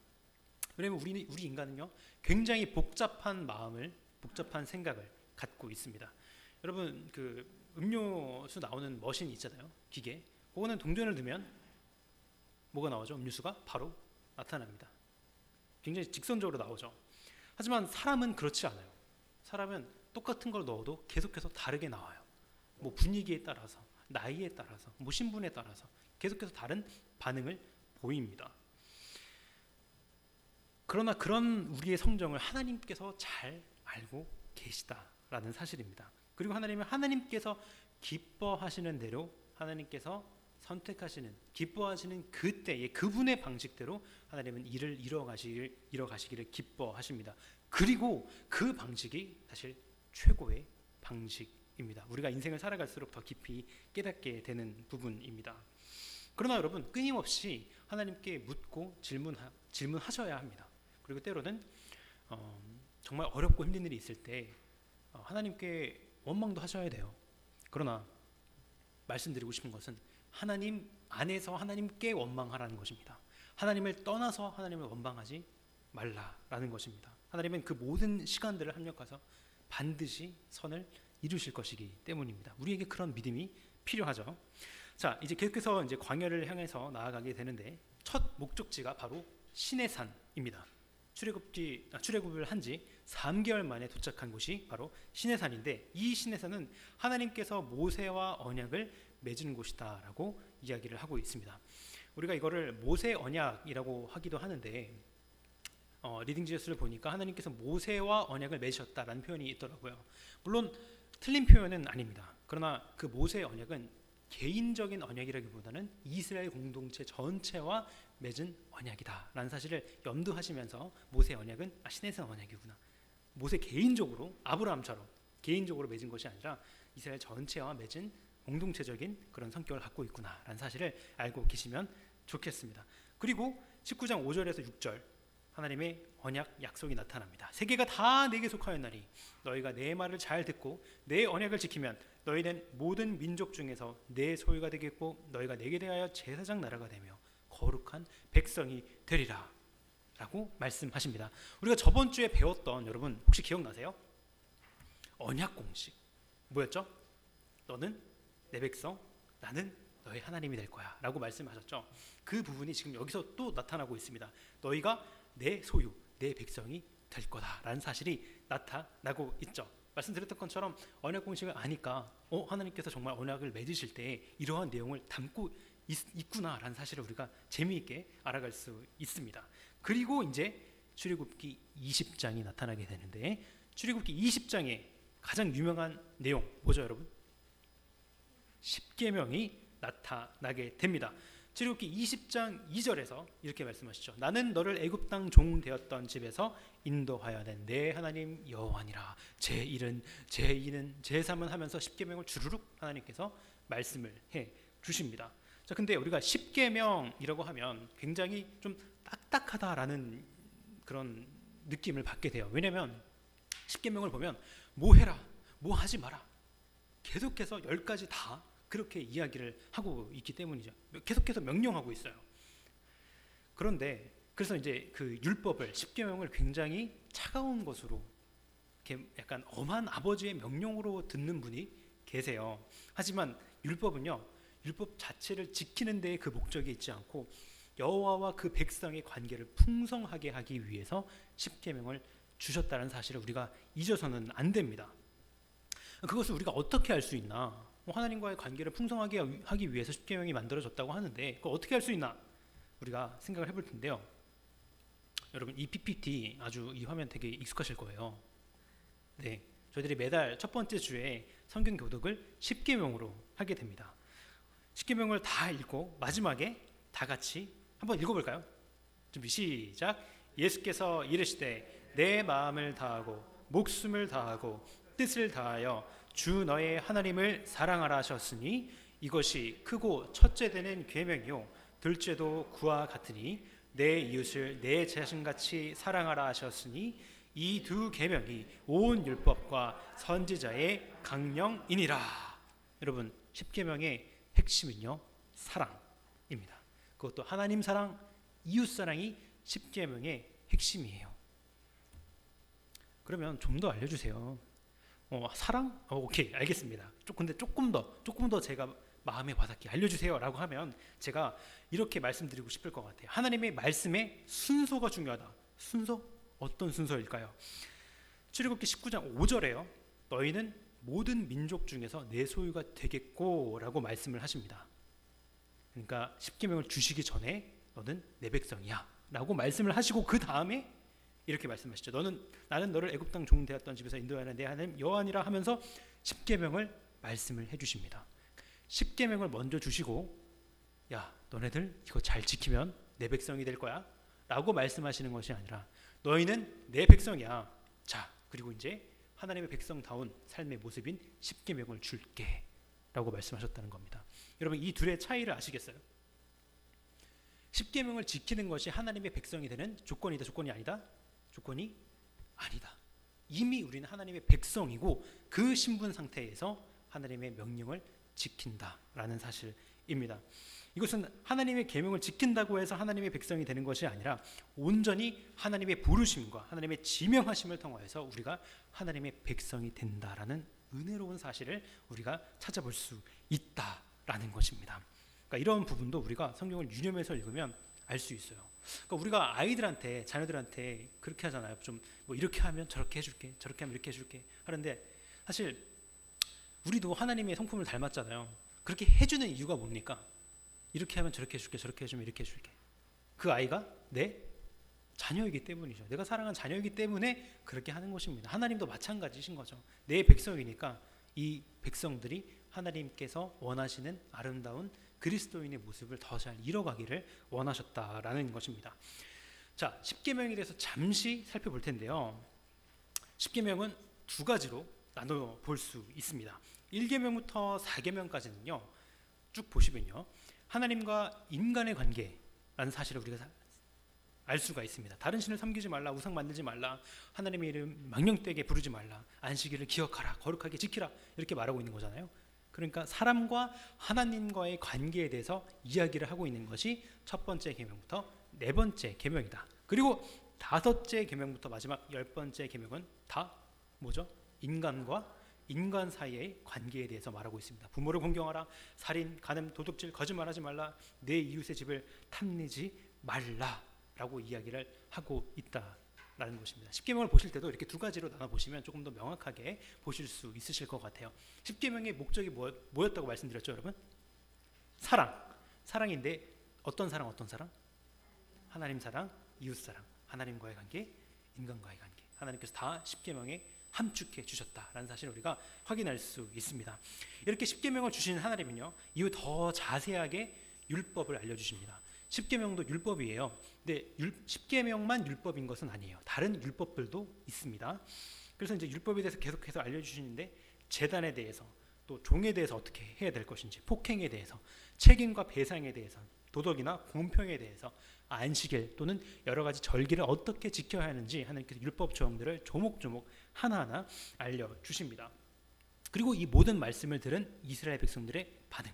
왜냐하면 우리 인간은요, 굉장히 복잡한 마음을, 복잡한 생각을 갖고 있습니다. 여러분, 그 음료수 나오는 머신 있잖아요, 기계. 그거는 동전을 넣으면 뭐가 나오죠? 음료수가 바로 나타납니다. 굉장히 직선적으로 나오죠. 하지만 사람은 그렇지 않아요. 사람은 똑같은 걸 넣어도 계속해서 다르게 나와요. 뭐 분위기에 따라서, 나이에 따라서, 뭐 신분에 따라서 계속해서 다른 반응을 보입니다. 그러나 그런 우리의 성정을 하나님께서 잘 알고 계시다라는 사실입니다. 그리고 하나님은 하나님께서 기뻐하시는 대로, 하나님께서 선택하시는, 기뻐하시는 그때의 그분의 방식대로 하나님은 일을 이뤄가시기를 기뻐하십니다. 그리고 그 방식이 사실 최고의 방식입니다. 우리가 인생을 살아갈수록 더 깊이 깨닫게 되는 부분입니다. 그러나 여러분, 끊임없이 하나님께 묻고 질문하셔야 합니다. 그리고 때로는 정말 어렵고 힘든 일이 있을 때 하나님께 원망도 하셔야 돼요. 그러나 말씀드리고 싶은 것은 하나님 안에서 하나님께 원망하라는 것입니다. 하나님을 떠나서 하나님을 원망하지 말라라는 것입니다. 하나님은 그 모든 시간들을 합력해서 반드시 선을 이루실 것이기 때문입니다. 우리에게 그런 믿음이 필요하죠. 자, 이제 계속해서 이제 광야를 향해서 나아가게 되는데, 첫 목적지가 바로 시내산입니다. 출애굽을 한 지 3개월 만에 도착한 곳이 바로 시내산인데, 이 시내산은 하나님께서 모세와 언약을 맺은 곳이다라고 이야기를 하고 있습니다. 우리가 이거를 모세 언약이라고 하기도 하는데, 리딩 지저스를 보니까 하나님께서 모세와 언약을 맺으셨다라는 표현이 있더라고요. 물론 틀린 표현은 아닙니다. 그러나 그 모세의 언약은 개인적인 언약이라기보다는 이스라엘 공동체 전체와 맺은 언약이다라는 사실을 염두하시면서 모세의 언약은 시내산 언약이구나, 모세 개인적으로, 아브라함처럼 개인적으로 맺은 것이 아니라 이스라엘 전체와 맺은 공동체적인 그런 성격을 갖고 있구나라는 사실을 알고 계시면 좋겠습니다. 그리고 19장 5절에서 6절 하나님의 언약 약속이 나타납니다. 세계가 다 내게 속하였나니 너희가 내 말을 잘 듣고 내 언약을 지키면 너희는 모든 민족 중에서 내 소유가 되겠고 너희가 내게 대하여 제사장 나라가 되며 거룩한 백성이 되리라 라고 말씀하십니다. 우리가 저번 주에 배웠던, 여러분 혹시 기억나세요? 언약 공식 뭐였죠? 너는 내 백성, 나는 너의 하나님이 될 거야 라고 말씀하셨죠. 그 부분이 지금 여기서 또 나타나고 있습니다. 너희가 내 소유, 내 백성이 될 거다라는 사실이 나타나고 있죠. 말씀드렸던 것처럼 언약 공식을 아니까 하나님께서 정말 언약을 맺으실 때 이러한 내용을 담고 있구나라는 사실을 우리가 재미있게 알아갈 수 있습니다. 그리고 이제 출애굽기 20장이 나타나게 되는데, 출애굽기 20장의 가장 유명한 내용 뭐죠, 여러분? 십계명이 나타나게 됩니다. 출애굽기 20장 2절에서 이렇게 말씀하시죠. 나는 너를 애굽 땅 종 되었던 집에서 인도하여 낸 내 하나님 여호와니라. 제1은 제2는 제3은 하면서 십계명을 주르륵 하나님께서 말씀을 해 주십니다. 자, 근데 우리가 십계명이라고 하면 굉장히 좀 딱딱하다라는 그런 느낌을 받게 돼요. 왜냐하면 십계명을 보면 뭐 해라, 뭐 하지 마라, 계속해서 10가지 다 그렇게 이야기를 하고 있기 때문이죠. 계속해서 명령하고 있어요. 그런데 그래서 이제 그 율법을, 십계명을 굉장히 차가운 것으로, 이렇게 약간 엄한 아버지의 명령으로 듣는 분이 계세요. 하지만 율법은요, 율법 자체를 지키는 데에 그 목적이 있지 않고 여호와와 그 백성의 관계를 풍성하게 하기 위해서 십계명을 주셨다는 사실을 우리가 잊어서는 안 됩니다. 그것을 우리가 어떻게 할 수 있나? 하나님과의 관계를 풍성하게 하기 위해서 십계명이 만들어졌다고 하는데 그걸 어떻게 할 수 있나? 우리가 생각을 해볼 텐데요. 여러분, 이 PPT 아주 이 화면 되게 익숙하실 거예요. 네, 저희들이 매달 첫 번째 주에 성경 교독을 십계명으로 하게 됩니다. 십계명을 다 읽고 마지막에 다 같이 한번 읽어볼까요? 준비 시작. 예수께서 이르시되 내 마음을 다하고 목숨을 다하고 뜻을 다하여 주 너의 하나님을 사랑하라 하셨으니 이것이 크고 첫째 되는 계명이요 둘째도 그와 같으니 내 이웃을 내 자신같이 사랑하라 하셨으니 이 두 계명이 온 율법과 선지자의 강령이니라. 여러분, 십계명의 핵심은요, 사랑입니다. 그것도 하나님 사랑, 이웃 사랑이 십계명의 핵심이에요. 그러면 좀 더 알려주세요. 사랑? 오케이, 알겠습니다. 근데 조금 더 제가 마음에 와닿게 알려주세요 라고 하면 제가 이렇게 말씀드리고 싶을 것 같아요. 하나님의 말씀의 순서가 중요하다. 순서? 어떤 순서일까요? 출애굽기 19장 5절에요. 너희는 모든 민족 중에서 내 소유가 되겠고 라고 말씀을 하십니다. 그러니까 십계명을 주시기 전에 너는 내 백성이야 라고 말씀을 하시고 그 다음에 이렇게 말씀하시죠. 나는 너를 애굽 땅 종 되었던 집에서 인도하는 내 하나님 여호와니라 하면서 십계명을 말씀을 해주십니다. 십계명을 먼저 주시고, 야, 너네들 이거 잘 지키면 내 백성이 될 거야 라고 말씀하시는 것이 아니라 너희는 내 백성이야. 자, 그리고 이제 하나님의 백성다운 삶의 모습인 십계명을 줄게 라고 말씀하셨다는 겁니다. 여러분, 이 둘의 차이를 아시겠어요? 십계명을 지키는 것이 하나님의 백성이 되는 조건이다, 조건이 아니다? 조건이 아니다. 이미 우리는 하나님의 백성이고 그 신분 상태에서 하나님의 명령을 지킨다라는 사실입니다. 이것은 하나님의 계명을 지킨다고 해서 하나님의 백성이 되는 것이 아니라 온전히 하나님의 부르심과 하나님의 지명하심을 통하여서 우리가 하나님의 백성이 된다라는 은혜로운 사실을 우리가 찾아볼 수 있다라는 것입니다. 그러니까 이런 부분도 우리가 성경을 유념해서 읽으면 알 수 있어요. 그러니까 우리가 아이들한테, 자녀들한테 그렇게 하잖아요. 좀 뭐 이렇게 하면 저렇게 해줄게, 저렇게 하면 이렇게 해줄게 하는데 사실 우리도 하나님의 성품을 닮았잖아요. 그렇게 해주는 이유가 뭡니까? 이렇게 하면 저렇게 해줄게, 저렇게 해주면 이렇게 해줄게. 그 아이가 내 자녀이기 때문이죠. 내가 사랑한 자녀이기 때문에 그렇게 하는 것입니다. 하나님도 마찬가지신 거죠. 내 백성이니까 이 백성들이 하나님께서 원하시는 아름다운 그리스도인의 모습을 더 잘 이뤄가기를 원하셨다라는 것입니다. 자, 십계명에 대해서 잠시 살펴볼 텐데요. 십계명은 두 가지로 나눠 볼 수 있습니다. 1계명부터 4계명까지는요. 쭉 보시면요. 하나님과 인간의 관계라는 사실을 우리가 알 수가 있습니다. 다른 신을 섬기지 말라, 우상 만들지 말라, 하나님의 이름 망령되게 부르지 말라, 안식일을 기억하라, 거룩하게 지키라 이렇게 말하고 있는 거잖아요. 그러니까 사람과 하나님과의 관계에 대해서 이야기를 하고 있는 것이 첫 번째 계명부터 네 번째 계명이다. 그리고 다섯째 계명부터 마지막 10번째 계명은 다 뭐죠? 인간과 인간 사이의 관계에 대해서 말하고 있습니다. 부모를 공경하라, 살인, 간음, 도둑질, 거짓말하지 말라, 내 이웃의 집을 탐내지 말라라고 이야기를 하고 있다라는 것입니다. 십계명을 보실 때도 이렇게 두 가지로 나눠 보시면 조금 더 명확하게 보실 수 있으실 것 같아요. 십계명의 목적이 뭐였다고 말씀드렸죠, 여러분? 사랑인데 어떤 사랑, 어떤 사랑? 하나님 사랑, 이웃 사랑, 하나님과의 관계, 인간과의 관계. 하나님께서 다 십계명에 함축해 주셨다라는 사실을 우리가 확인할 수 있습니다. 이렇게 십계명을 주신 하나님은요, 이후 더 자세하게 율법을 알려주십니다. 십계명도 율법이에요. 근데 십계명만 율법인 것은 아니에요. 다른 율법들도 있습니다. 그래서 이제 율법에 대해서 계속해서 알려주시는데, 제단에 대해서, 또 종에 대해서 어떻게 해야 될 것인지, 폭행에 대해서, 책임과 배상에 대해서, 도덕이나 공평에 대해서, 안식일 또는 여러 가지 절기를 어떻게 지켜야 하는지 하나님께서 율법 조항들을 조목조목 하나하나 알려주십니다. 그리고 이 모든 말씀을 들은 이스라엘 백성들의 반응,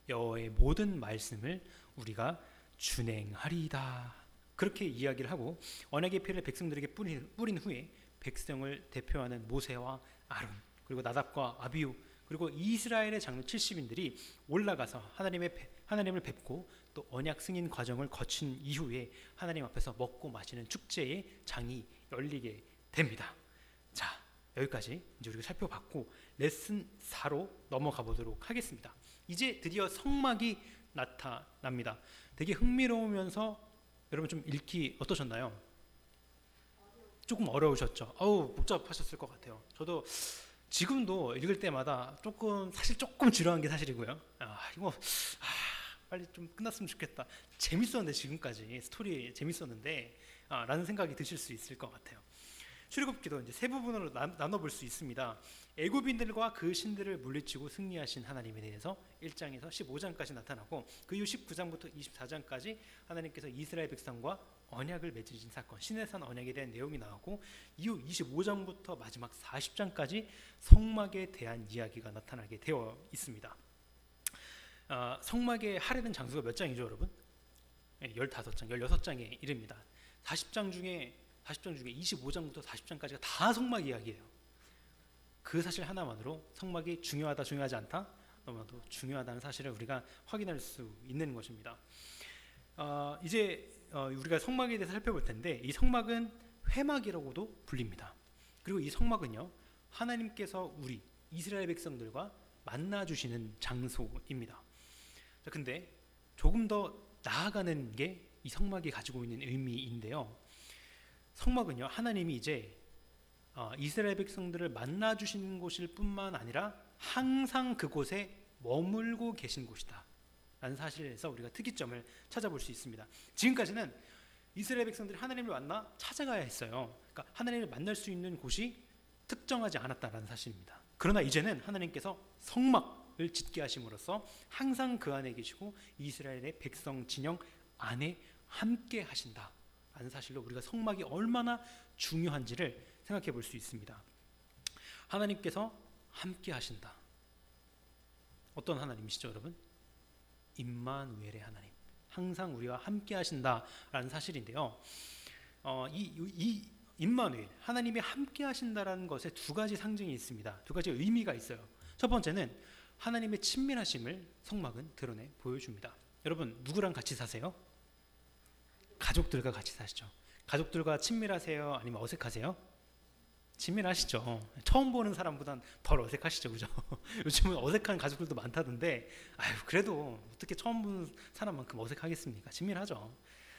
여호와의 모든 말씀을 우리가 준행하리이다, 그렇게 이야기를 하고 언약의 피를 백성들에게 뿌린 후에 백성을 대표하는 모세와 아론, 그리고 나답과 아비후, 그리고 이스라엘의 장로 70인들이 올라가서 하나님을 뵙고 또 언약 승인 과정을 거친 이후에 하나님 앞에서 먹고 마시는 축제의 장이 열리게 됩니다. 자, 여기까지 이제 우리가 살펴봤고 레슨 4로 넘어가 보도록 하겠습니다. 이제 드디어 성막이 나타납니다. 되게 흥미로우면서 여러분 좀 읽기 어떠셨나요? 조금 어려우셨죠? 복잡하셨을 것 같아요. 저도 지금도 읽을 때마다 사실 조금 지루한 게 사실이고요. 빨리 좀 끝났으면 좋겠다. 재밌었는데, 지금까지 스토리 재밌었는데 라는 생각이 드실 수 있을 것 같아요. 출애굽기도 이제 세 부분으로 나눠볼 수 있습니다. 애굽인들과 그 신들을 물리치고 승리하신 하나님에 대해서 1장에서 15장까지 나타나고, 그 이후 19장부터 24장까지 하나님께서 이스라엘 백성과 언약을 맺으신 사건, 시내산 언약에 대한 내용이 나오고, 이후 25장부터 마지막 40장까지 성막에 대한 이야기가 나타나게 되어 있습니다. 성막에 할애된 장수가 몇 장이죠, 여러분? 15장, 16장에 이릅니다. 40장 중에 25장부터 40장까지가 다 성막 이야기예요. 그 사실 하나만으로 성막이 중요하다, 중요하지 않다, 너무나도 중요하다는 사실을 우리가 확인할 수 있는 것입니다. 이제 우리가 성막에 대해서 살펴볼 텐데, 이 성막은 회막이라고도 불립니다. 그리고 이 성막은요, 하나님께서 우리 이스라엘 백성들과 만나주시는 장소입니다. 자, 근데 조금 더 나아가는 게 이 성막이 가지고 있는 의미인데요, 성막은요, 하나님이 이제 이스라엘 백성들을 만나주시는 곳일 뿐만 아니라 항상 그곳에 머물고 계신 곳이다 라는 사실에서 우리가 특이점을 찾아볼 수 있습니다. 지금까지는 이스라엘 백성들이 하나님을 만나 찾아가야 했어요. 그러니까 하나님을 만날 수 있는 곳이 특정하지 않았다는 사실입니다. 그러나 이제는 하나님께서 성막을 짓게 하심으로써 항상 그 안에 계시고 이스라엘의 백성 진영 안에 함께 하신다 라는 사실로 우리가 성막이 얼마나 중요한지를 생각해 볼 수 있습니다. 하나님께서 함께 하신다. 어떤 하나님이시죠, 여러분? 임마누엘의 하나님, 항상 우리와 함께 하신다라는 사실인데요. 이 임마누엘, 하나님이 함께 하신다라는 것에 두 가지 상징이 있습니다. 두 가지 의미가 있어요. 첫 번째는 하나님의 친밀하심을 성막은 드러내 보여줍니다. 여러분, 누구랑 같이 사세요? 가족들과 같이 사시죠. 가족들과 친밀하세요? 아니면 어색하세요? 친밀하시죠. 처음 보는 사람보단 덜 어색하시죠, 그죠? 요즘은 어색한 가족들도 많다던데, 그래도 어떻게 처음 보는 사람만큼 어색하겠습니까? 친밀하죠.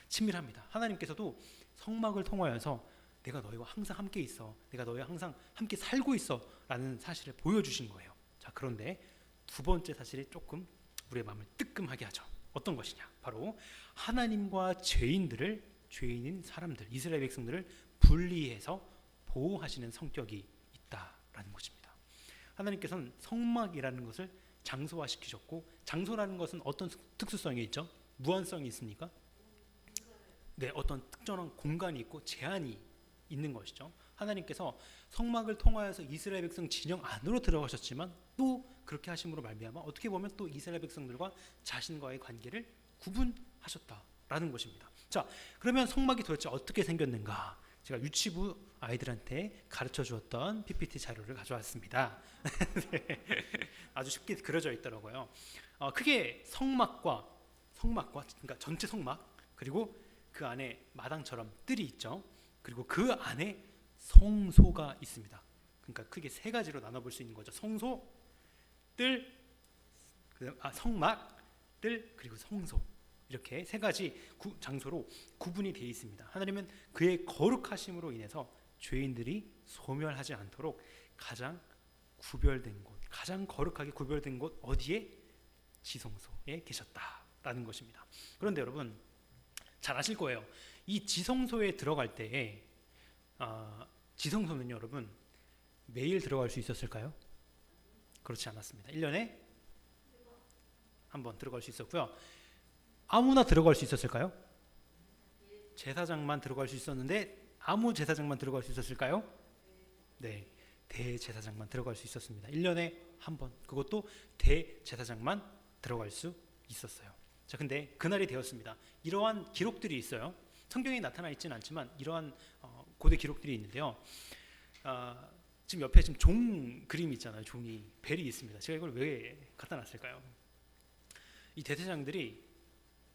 친밀합니다. 하나님께서도 성막을 통하여서 내가 너희와 항상 함께 있어, 내가 너희와 항상 함께 살고 있어 라는 사실을 보여주신 거예요. 자, 그런데 두 번째 사실이 조금 우리의 마음을 뜨끔하게 하죠. 어떤 것이냐? 바로 하나님과 죄인인 사람들, 이스라엘 백성들을 분리해서 보호하시는 성격이 있다라는 것입니다. 하나님께서는 성막이라는 것을 장소화시키셨고, 장소라는 것은 어떤 특수성이 있죠? 무한성이 있습니까? 네, 어떤 특정한 공간이 있고 제한이 있는 것이죠. 하나님께서 성막을 통하여서 이스라엘 백성 진영 안으로 들어가셨지만 또 그렇게 하심으로 말미암아 어떻게 보면 또 이스라엘 백성들과 자신과의 관계를 구분하셨다라는 것입니다. 자, 그러면 성막이 도대체 어떻게 생겼는가? 제가 유치부 아이들한테 가르쳐 주었던 PPT 자료를 가져왔습니다. 네. 아주 쉽게 그려져 있더라고요. 크게 성막과 그러니까 전체 성막, 그리고 그 안에 마당처럼 뜰이 있죠. 그리고 그 안에 성소가 있습니다. 그러니까 크게 세 가지로 나눠볼 수 있는 거죠. 성소, 뜰, 성막, 뜰, 그리고 성소. 이렇게 세 가지 장소로 구분이 되어 있습니다. 하나님은 그의 거룩하심으로 인해서 죄인들이 소멸하지 않도록 가장 구별된 곳, 가장 거룩하게 구별된 곳 어디에? 지성소에 계셨다라는 것입니다. 그런데 여러분 잘 아실 거예요. 이 지성소에 들어갈 때에 지성소는 여러분 매일 들어갈 수 있었을까요? 그렇지 않았습니다. 1년에 한 번 들어갈 수 있었고요. 아무나 들어갈 수 있었을까요? 제사장만 들어갈 수 있었는데 아무 제사장만 들어갈 수 있었을까요? 네, 대제사장만 들어갈 수 있었습니다. 1년에 한 번, 그것도 대제사장만 들어갈 수 있었어요. 자, 근데 그날이 되었습니다. 이러한 기록들이 있어요. 성경에 나타나 있지는 않지만 이러한 고대 기록들이 있는데요. 지금 옆에 지금 종 그림이 있잖아요. 종이 벨이 있습니다. 제가 이걸 왜 갖다 놨을까요? 이 대제사장들이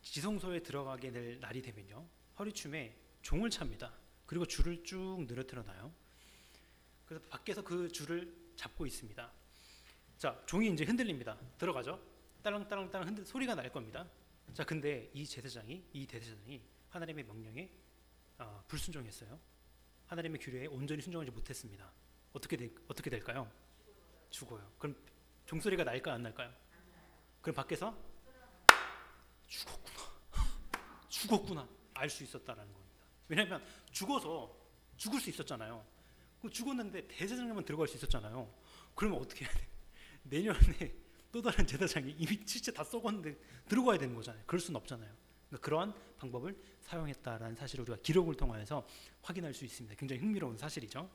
지성소에 들어가게 될 날이 되면요, 허리춤에 종을 찹니다. 그리고 줄을 쭉 늘어뜨려 놔요. 그래서 밖에서 그 줄을 잡고 있습니다. 자, 종이 이제 흔들립니다. 들어가죠. 따랑따랑따랑 소리가 날 겁니다. 자, 근데 이 대제사장이 하나님의 명령에 불순종했어요. 하나님의 규례에 온전히 순종하지 못했습니다. 어떻게 될까요? 죽어요. 그럼 종소리가 날까 안 날까요? 그럼 밖에서 죽었구나 알 수 있었다라는 겁니다. 왜냐하면 죽어서 죽을 수 있었잖아요. 죽었는데 대제사장만 들어갈 수 있었잖아요. 그러면 어떻게 해야 돼? 내년에 또 다른 제사장이 이미 실제 다 썩었는데 들어가야 되는 거잖아요. 그럴 수는 없잖아요. 그러니까 그러한 방법을 사용했다라는 사실을 우리가 기록을 통해서 확인할 수 있습니다. 굉장히 흥미로운 사실이죠.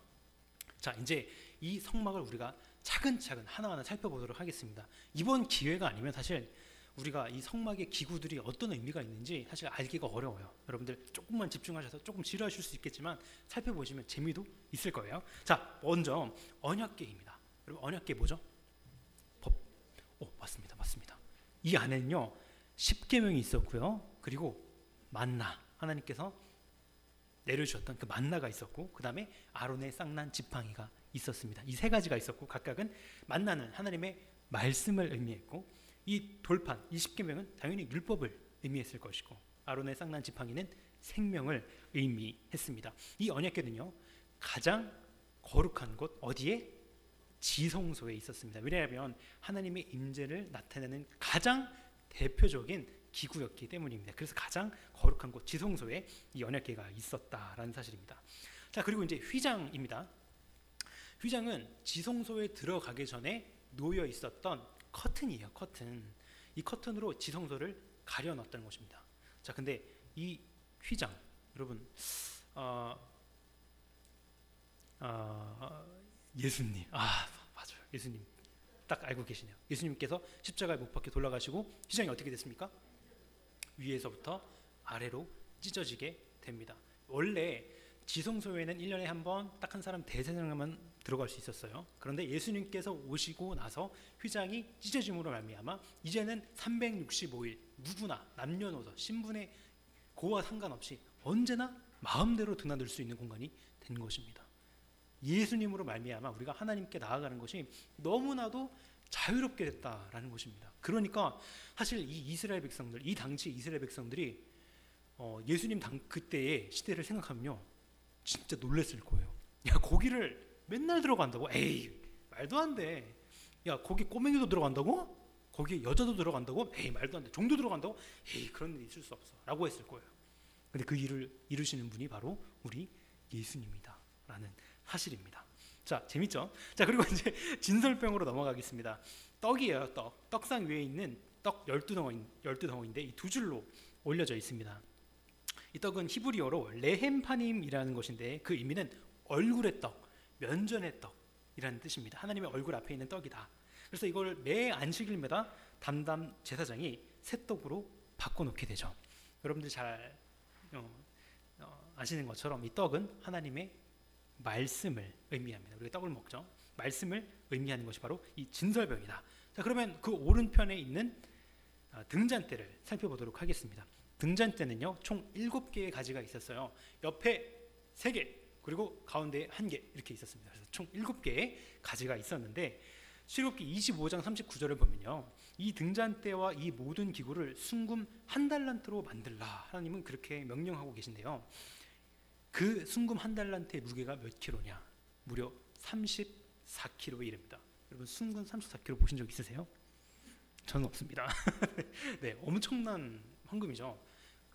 자, 이제 이 성막을 우리가 차근차근 하나하나 살펴보도록 하겠습니다. 이번 기회가 아니면 사실 우리가 이 성막의 기구들이 어떤 의미가 있는지 사실 알기가 어려워요. 여러분들 조금만 집중하셔서 조금 지루하실 수 있겠지만 살펴보시면 재미도 있을 거예요. 자, 먼저 언약궤입니다. 여러분, 언약궤 뭐죠? 맞습니다. 이 안에는요 10계명이 있었고요. 그리고 만나, 하나님께서 내려주셨던 그 만나가 있었고, 그 다음에 아론의 쌍난 지팡이가 있었습니다. 이 세 가지가 있었고, 각각은 만나는 하나님의 말씀을 의미했고, 이 돌판, 이 10계명은 당연히 율법을 의미했을 것이고, 아론의 쌍난 지팡이는 생명을 의미했습니다. 이 언약궤는요 가장 거룩한 곳 어디에? 지성소에 있었습니다. 왜냐하면 하나님의 임재를 나타내는 가장 대표적인 기구였기 때문입니다. 그래서 가장 거룩한 곳 지성소에 이 언약궤가 있었다라는 사실입니다. 자, 그리고 이제 휘장입니다. 휘장은 지성소에 들어가기 전에 놓여 있었던 커튼이에요. 커튼. 이 커튼으로 지성소를 가려 놨던 것입니다. 자, 근데 이 휘장, 여러분, 예수님, 맞아요. 예수님 딱 알고 계시네요. 예수님께서 십자가에 못 박혀 돌아가시고 휘장이 어떻게 됐습니까? 위에서부터 아래로 찢어지게 됩니다. 원래 지성소에는 1년에 한 번 딱 한 사람 대제사장만 들어갈 수 있었어요. 그런데 예수님께서 오시고 나서 휘장이 찢어짐으로 말미암아 이제는 365일 누구나 남녀노소 신분의 고와 상관없이 언제나 마음대로 드나들 수 있는 공간이 된 것입니다. 예수님으로 말미암아 우리가 하나님께 나아가는 것이 너무나도 자유롭게 됐다라는 것입니다. 그러니까 사실 이 이스라엘 백성들, 이 당시 이스라엘 백성들이 예수님 그때의 시대를 생각하면요 진짜 놀랬을 거예요. 야, 거기를 맨날 들어간다고? 에이, 말도 안 돼. 야, 거기 꼬맹이도 들어간다고? 거기 여자도 들어간다고? 에이, 말도 안 돼. 종도 들어간다고? 에이, 그런 일이 있을 수 없어 라고 했을 거예요. 근데 그 일을 이루시는 분이 바로 우리 예수님이다 라는 사실입니다. 자, 재밌죠? 자, 그리고 이제 진설병으로 넘어가겠습니다. 떡이에요. 떡상 위에 있는 떡 12덩어리인데 이 두 줄로 올려져 있습니다. 이 떡은 히브리어로 레헴파님이라는 것인데 그 의미는 얼굴의 떡, 면전의 떡이라는 뜻입니다. 하나님의 얼굴 앞에 있는 떡이다. 그래서 이걸 매 안식일마다 담당 제사장이 새 떡으로 바꿔놓게 되죠. 여러분들 잘 아시는 것처럼 이 떡은 하나님의 말씀을 의미합니다. 우리가 떡을 먹죠. 말씀을 의미하는 것이 바로 이 진설병이다. 자, 그러면 그 오른편에 있는 등잔대를 살펴보도록 하겠습니다. 등잔대는요, 총 7개의 가지가 있었어요. 옆에 3개, 그리고 가운데에 1개 이렇게 있었습니다. 그래서 총 7개의 가지가 있었는데 출애굽기 25장 39절을 보면요, 이 등잔대와 이 모든 기구를 순금 1달란트로 만들라, 하나님은 그렇게 명령하고 계신데요. 그 순금 1달란트의 무게가 몇 킬로냐? 무려 34킬로에 이릅니다. 여러분, 순금 34킬로 보신 적 있으세요? 저는 없습니다. 네, 엄청난 황금이죠.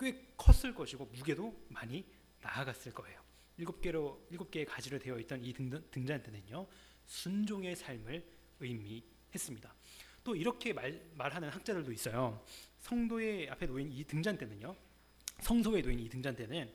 꽤 컸을 것이고 무게도 많이 나아갔을 거예요. 7개의 가지로 되어 있던 이 등잔대는요, 순종의 삶을 의미했습니다. 또 이렇게 말하는 학자들도 있어요. 성도의 앞에 놓인 이 등잔대는요, 성소에 놓인 이 등잔대는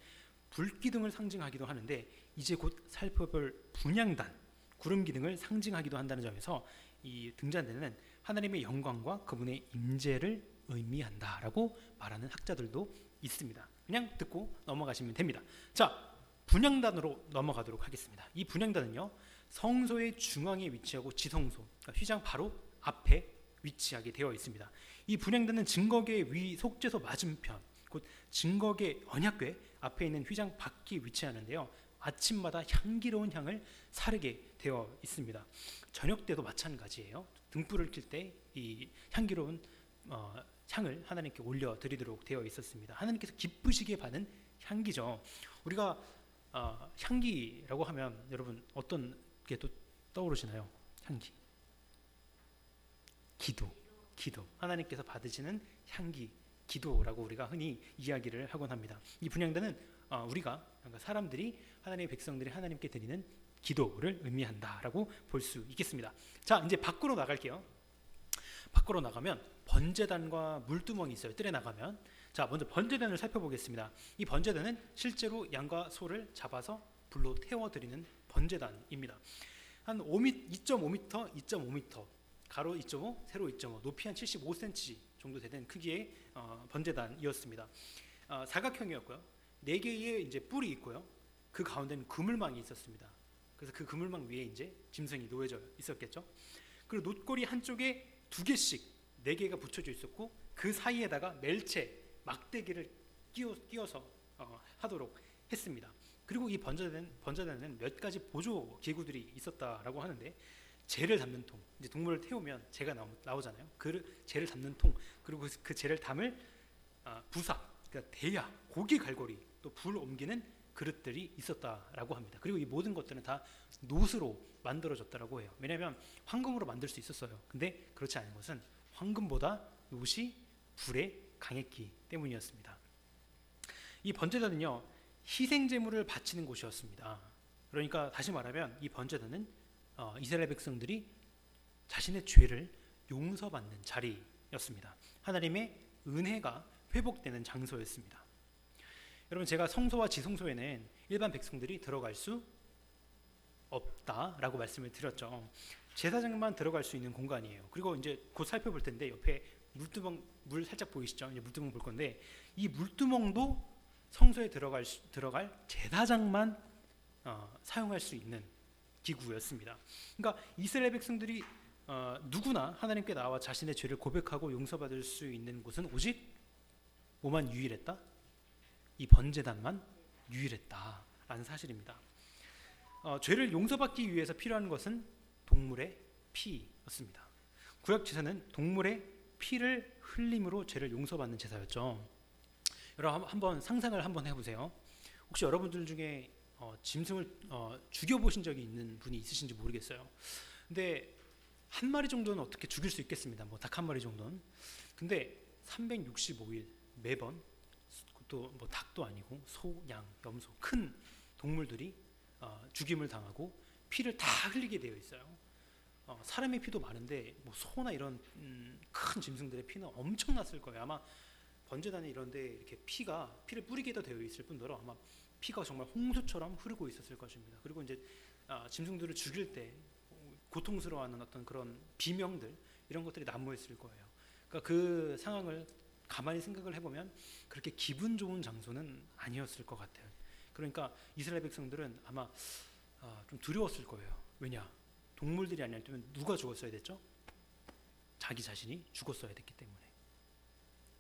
불기둥을 상징하기도 하는데 이제 곧 살펴볼 분향단, 구름기둥을 상징하기도 한다는 점에서 이 등잔대는 하나님의 영광과 그분의 임재를 의미한다라고 말하는 학자들도 있습니다. 그냥 듣고 넘어가시면 됩니다. 자, 분향단으로 넘어가도록 하겠습니다. 이 분향단은요, 성소의 중앙에 위치하고 지성소, 그러니까 휘장 바로 앞에 위치하게 되어 있습니다. 이 분향단은 증거궤 위 속죄소 맞은편, 곧 증거궤 언약궤 앞에 있는 휘장 밖에 위치하는데요, 아침마다 향기로운 향을 사르게 되어 있습니다. 저녁 때도 마찬가지예요. 등불을 켤 때 이 향기로운 향을 하나님께 올려드리도록 되어 있었습니다. 하나님께서 기쁘시게 받은 향기죠. 우리가 향기라고 하면 여러분 어떤 게 또 떠오르시나요? 향기, 기도. 하나님께서 받으시는 향기, 기도라고 우리가 흔히 이야기를 하곤 합니다. 이 분향단은 우리가, 그러니까 사람들이, 하나님의 백성들이 하나님께 드리는 기도를 의미한다라고 볼 수 있겠습니다. 자, 이제 밖으로 나갈게요. 밖으로 나가면 번제단과 물두멍이 있어요. 뜰에 나가면. 자, 먼저 번제단을 살펴보겠습니다. 이 번제단은 실제로 양과 소를 잡아서 불로 태워드리는 번제단입니다. 한 2.5m, 2.5m, 가로 2.5, 세로 2.5, 높이 한 75cm 정도 되는 크기의 번제단이었습니다. 사각형이었고요. 4개의 이제 뿔이 있고요. 그 가운데는 그물망이 있었습니다. 그래서 그 그물망 위에 이제 짐승이 놓여져 있었겠죠. 그리고 놋골이 한쪽에 2개씩 4개가 붙여져 있었고, 그 사이에다가 멜체, 막대기를 끼워서 하도록 했습니다. 그리고 이 번제단에는 몇 가지 보조 기구들이 있었다라고 하는데, 재를 담는 통, 이제 동물을 태우면 재가 나오잖아요. 그 재를 담는 통, 그리고 그 재를 담을 부삭, 그러니까 대야, 고기 갈고리, 또 불 옮기는 그릇들이 있었다라고 합니다. 그리고 이 모든 것들은 다 놋으로 만들어졌다라고 해요. 왜냐하면 황금으로 만들 수 있었어요. 근데 그렇지 않은 것은 황금보다 놋이 불에 강했기 때문이었습니다. 이 번제단은요, 희생제물을 바치는 곳이었습니다. 그러니까 다시 말하면 이 번제단은 이스라엘 백성들이 자신의 죄를 용서받는 자리였습니다. 하나님의 은혜가 회복되는 장소였습니다. 여러분, 제가 성소와 지성소에는 일반 백성들이 들어갈 수 없다라고 말씀을 드렸죠. 제사장만 들어갈 수 있는 공간이에요. 그리고 이제 곧 살펴볼 텐데 옆에 물두멍, 물 살짝 보이시죠? 이제 물두멍 볼 건데, 이 물두멍도 성소에 들어갈 제사장만 사용할 수 있는 기구였습니다. 그러니까 이스라엘 백성들이 누구나 하나님께 나와 자신의 죄를 고백하고 용서받을 수 있는 곳은 오직 뭐만 유일했다? 이 번제단만 유일했다라는 사실입니다. 죄를 용서받기 위해서 필요한 것은 동물의 피였습니다. 구약 제사는 동물의 피를 흘림으로 죄를 용서받는 제사였죠. 여러분, 한번 상상을 한번 해보세요. 혹시 여러분들 중에 짐승을 죽여보신 적이 있는 분이 있으신지 모르겠어요. 근데 한 마리 정도는 어떻게 죽일 수 있겠습니다. 뭐 닭 한 마리 정도는. 근데 365일 매번, 또 뭐 닭도 아니고 소, 양, 염소, 큰 동물들이 죽임을 당하고 피를 다 흘리게 되어 있어요. 사람의 피도 많은데 뭐 소나 이런 큰 짐승들의 피는 엄청났을 거예요. 아마 번제단에 이런데 이렇게 피를 뿌리게도 되어 있을 뿐더러 아마 피가 정말 홍수처럼 흐르고 있었을 것입니다. 그리고 이제 짐승들을 죽일 때 고통스러워하는 어떤 그런 비명들, 이런 것들이 난무했을 거예요. 그러니까 그 상황을 가만히 생각을 해보면 그렇게 기분 좋은 장소는 아니었을 것 같아요. 그러니까 이스라엘 백성들은 아마 좀 두려웠을 거예요. 왜냐? 동물들이 아니라면 누가 죽었어야 됐죠? 자기 자신이 죽었어야 됐기 때문에.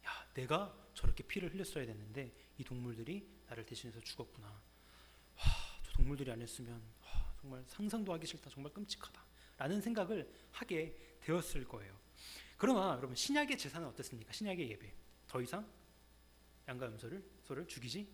야, 내가 저렇게 피를 흘렸어야 됐는데 이 동물들이 나를 대신해서 죽었구나. 저 동물들이 아니었으면 정말 상상도 하기 싫다. 정말 끔찍하다. 라는 생각을 하게 되었을 거예요. 그러나 여러분, 신약의 제사는 어떻습니까? 신약의 예배. 더 이상 양과 소를 죽이지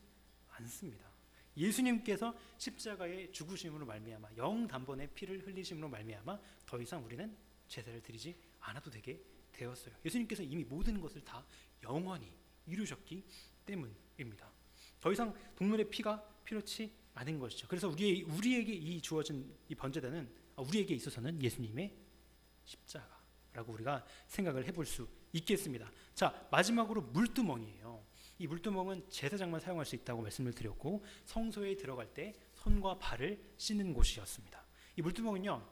않습니다. 예수님께서 십자가의 죽으심으로 말미암아 영단번의 피를 흘리심으로 말미암아 더 이상 우리는 제사를 드리지 않아도 되게 되었어요. 예수님께서 이미 모든 것을 다 영원히 이루셨기 때문입니다. 더 이상 동물의 피가 필요치 않은 것이죠. 그래서 우리에게 이 주어진 이 번제단은 우리에게 있어서는 예수님의 십자가라고 우리가 생각을 해볼 수 있겠습니다. 자, 마지막으로 물두멍이에요. 이 물두멍은 제사장만 사용할 수 있다고 말씀을 드렸고 성소에 들어갈 때 손과 발을 씻는 곳이었습니다. 이 물두멍은요,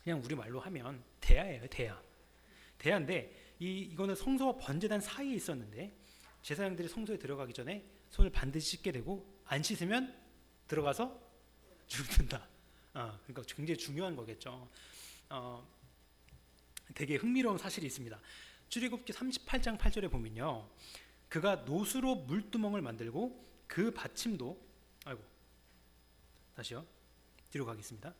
그냥 우리말로 하면 대야예요. 대야인데 이거는 성소와 번제단 사이에 있었는데 제사장들이 성소에 들어가기 전에 손을 반드시 씻게 되고 안 씻으면 들어가서 죽는다. 그러니까 굉장히 중요한 거겠죠. 되게 흥미로운 사실이 있습니다. 출애굽기 38장 8절에 보면요, 그가 노수로 물두멍을 만들고 그 받침도 다시요. 뒤로 가겠습니다.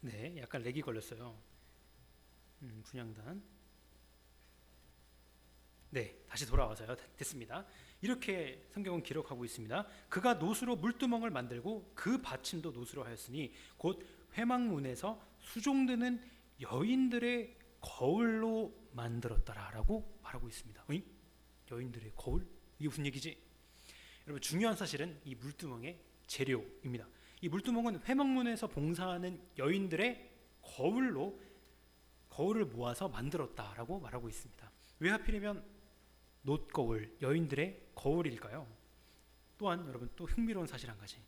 네, 약간 렉이 걸렸어요. 분향단. 네, 다시 돌아와서요. 됐습니다. 이렇게 성경은 기록하고 있습니다. 그가 노수로 물두멍을 만들고 그 받침도 노수로 하였으니 곧 회막문에서 수종드는 여인들의 거울로 만들었더라라고 말하고 있습니다. 여인들의 거울? 이게 무슨 얘기지? 여러분, 중요한 사실은 이 물두멍의 재료입니다. 이 물두멍은 회막문에서 봉사하는 여인들의 거울을 모아서 만들었다라고 말하고 있습니다. 왜 하필이면 놋거울, 여인들의 거울일까요? 또한 여러분, 또 흥미로운 사실 한 가지.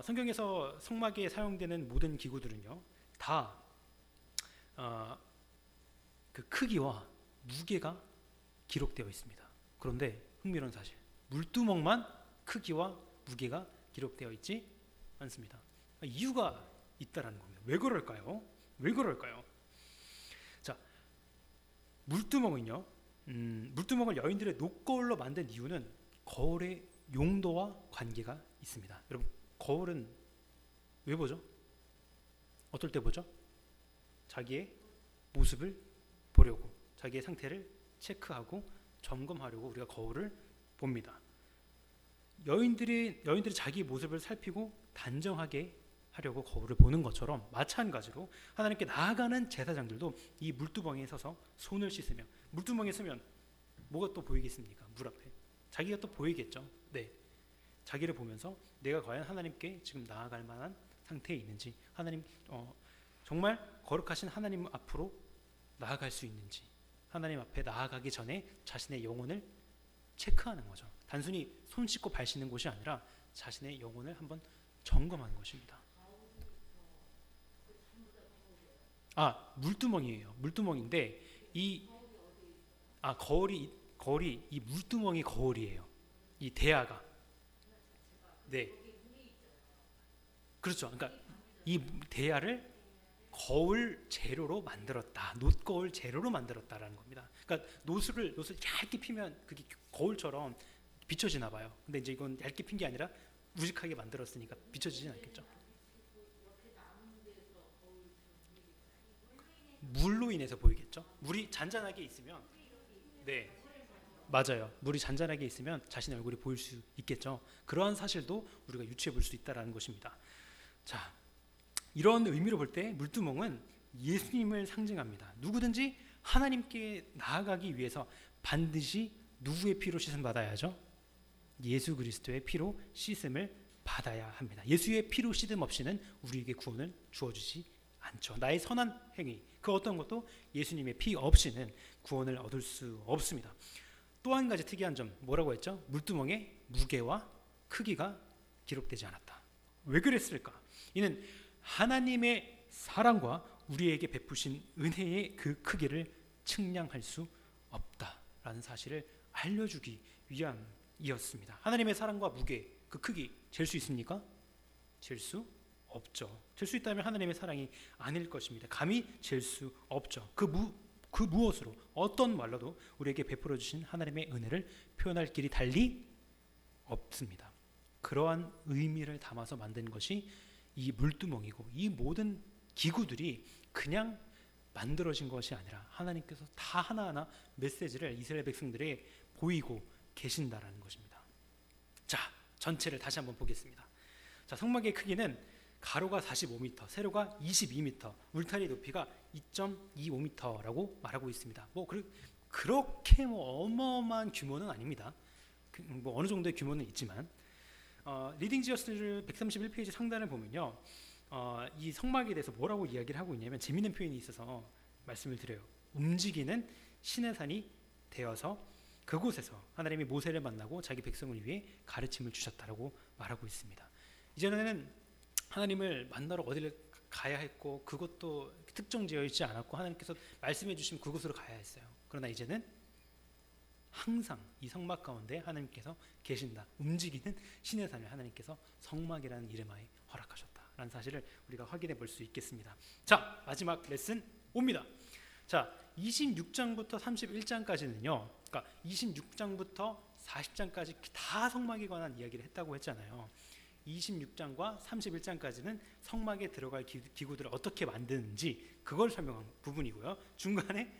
성경에서 성막에 사용되는 모든 기구들은요, 다 그 크기와 무게가 기록되어 있습니다. 그런데 흥미로운 사실, 물두멍만 크기와 무게가 기록되어 있지 않습니다. 이유가 있다라는 겁니다. 왜 그럴까요? 자, 물두멍은요, 물두멍을 여인들의 놋거울로 만든 이유는 거울의 용도와 관계가 있습니다. 여러분, 거울은 왜 보죠? 어떨 때 보죠? 자기의 모습을 보려고, 자기의 상태를 체크하고 점검하려고 우리가 거울을 봅니다. 여인들이 자기 모습을 살피고 단정하게 하려고 거울을 보는 것처럼 마찬가지로 하나님께 나아가는 제사장들도 이 물두멍에 서서 손을 씻으며, 물두멍에 서면 뭐가 또 보이겠습니까? 물 앞에 자기가 또 보이겠죠. 네, 자기를 보면서 내가 과연 하나님께 지금 나아갈 만한 상태에 있는지, 하나님 정말 거룩하신 하나님 앞으로 나아갈 수 있는지, 하나님 앞에 나아가기 전에 자신의 영혼을 체크하는 거죠. 단순히 손 씻고 발 씻는 곳이 아니라 자신의 영혼을 한번 점검하는 것입니다. 물두멍이에요. 물두멍인데 거울이 이 물두멍이 거울이에요. 이 대야가. 네. 그렇죠. 그러니까 이 대야를 거울 재료로 만들었다. 놋거울 재료로 만들었다라는 겁니다. 그러니까 놋을 얇게 피면 그게 거울처럼 비춰지나 봐요. 근데 이제 이건 얇게 핀 게 아니라 우직하게 만들었으니까 비춰지진 않겠죠. 물로 인해서 보이겠죠. 물이 잔잔하게 있으면, 네, 맞아요. 물이 잔잔하게 있으면 자신의 얼굴이 보일 수 있겠죠. 그러한 사실도 우리가 유추해 볼 수 있다라는 것입니다. 자, 이런 의미로 볼 때 물두멍은 예수님을 상징합니다. 누구든지 하나님께 나아가기 위해서 반드시 누구의 피로 씻음 받아야죠? 예수 그리스도의 피로 씻음을 받아야 합니다. 예수의 피로 씻음 없이는 우리에게 구원을 주어주지 않죠. 나의 선한 행위, 그 어떤 것도 예수님의 피 없이는 구원을 얻을 수 없습니다. 또 한 가지 특이한 점, 뭐라고 했죠? 물두멍의 무게와 크기가 기록되지 않았다. 왜 그랬을까? 이는 하나님의 사랑과 우리에게 베푸신 은혜의 그 크기를 측량할 수 없다라는 사실을 알려주기 위함이었습니다. 하나님의 사랑과 무게, 그 크기 잴 수 있습니까? 잴 수 없죠. 잴 수 있다면 하나님의 사랑이 아닐 것입니다. 감히 잴 수 없죠. 그 무엇으로, 어떤 말로도 우리에게 베풀어 주신 하나님의 은혜를 표현할 길이 달리 없습니다. 그러한 의미를 담아서 만든 것이 이 물두멍이고, 이 모든 기구들이 그냥 만들어진 것이 아니라 하나님께서 다 하나하나 메시지를 이스라엘 백성들에게 보이고 계신다라는 것입니다. 자, 전체를 다시 한번 보겠습니다. 자, 성막의 크기는 가로가 45m, 세로가 22m, 울타리 높이가 2.25m라고 말하고 있습니다. 그렇게 어마어마한 규모는 아닙니다. 어느 정도의 규모는 있지만, 리딩 지어스 131페이지 상단을 보면요, 이 성막에 대해서 뭐라고 이야기를 하고 있냐면 재미있는 표현이 있어서 말씀을 드려요. 움직이는 신의 산이 되어서 그곳에서 하나님이 모세를 만나고 자기 백성을 위해 가르침을 주셨다라고 말하고 있습니다. 이전에는 하나님을 만나러 어디를 가야 했고, 그것도 특정되어 있지 않았고, 하나님께서 말씀해 주시면 그곳으로 가야 했어요. 그러나 이제는 항상 이 성막 가운데 하나님께서 계신다. 움직이는 신의 산을 하나님께서 성막이라는 이름하에 허락하셨다라는 사실을 우리가 확인해 볼 수 있겠습니다. 자, 마지막 레슨 옵니다. 자, 26장부터 31장까지는요, 그러니까 26장부터 40장까지 다 성막에 관한 이야기를 했다고 했잖아요. 26장과 31장까지는 성막에 들어갈 기구들을 어떻게 만드는지 그걸 설명한 부분이고요. 중간에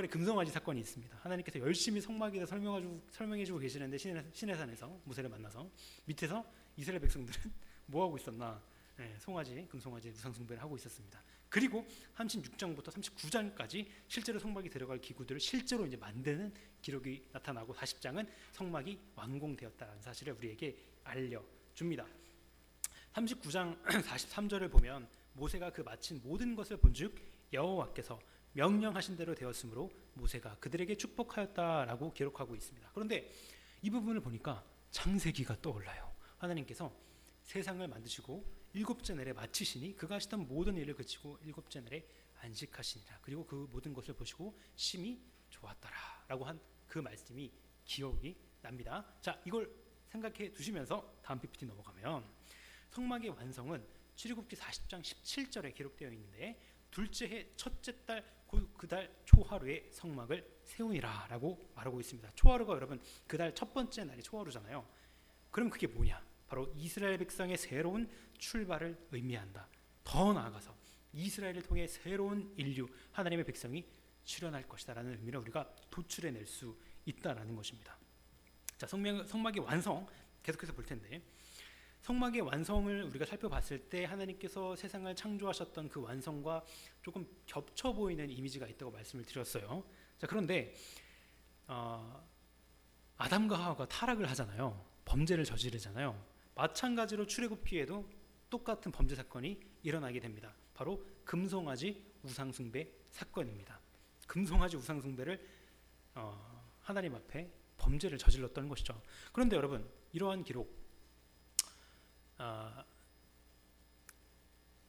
금송아지 사건이 있습니다. 하나님께서 열심히 성막에 대해서 설명해주고 계시는데 신의 산에서 모세를 만나서 밑에서 이스라엘 백성들은 뭐 하고 있었나? 송아지, 금송아지 우상 숭배를 하고 있었습니다. 그리고 36장부터 39장까지 실제로 성막이 들어갈 기구들을 실제로 이제 만드는 기록이 나타나고 40장은 성막이 완공되었다는 사실을 우리에게 알려줍니다. 39장 43절을 보면 모세가 그 마친 모든 것을 본즉 여호와께서 명령하신 대로 되었으므로 모세가 그들에게 축복하였다라고 기록하고 있습니다. 그런데 이 부분을 보니까 창세기가 떠올라요. 하나님께서 세상을 만드시고 일곱째 날에 마치시니 그가 하시던 모든 일을 그치고 일곱째 날에 안식하시니라. 그리고 그 모든 것을 보시고 심히 좋았더라라고 한 그 말씀이 기억이 납니다. 자, 이걸 생각해 두시면서 다음 PPT 넘어가면, 성막의 완성은 출애굽기 40장 17절에 기록되어 있는데, 둘째 해 첫째 달 그 달 초하루에 성막을 세우니라 라고 말하고 있습니다. 초하루가 여러분 그 달 첫 번째 날이 초하루잖아요. 그럼 그게 뭐냐? 바로 이스라엘 백성의 새로운 출발을 의미한다. 더 나아가서 이스라엘을 통해 새로운 인류, 하나님의 백성이 출현할 것이다 라는 의미를 우리가 도출해낼 수 있다라는 것입니다. 자, 성막의 완성 계속해서 볼 텐데, 성막의 완성을 우리가 살펴봤을 때 하나님께서 세상을 창조하셨던 그 완성과 조금 겹쳐 보이는 이미지가 있다고 말씀을 드렸어요. 자, 그런데 아담과 하와가 타락을 하잖아요. 범죄를 저지르잖아요. 마찬가지로 출애굽기에도 똑같은 범죄 사건이 일어나게 됩니다. 바로 금송아지 우상숭배 사건입니다. 금송아지 우상숭배를 하나님 앞에 범죄를 저질렀던 것이죠. 그런데 여러분, 이러한 기록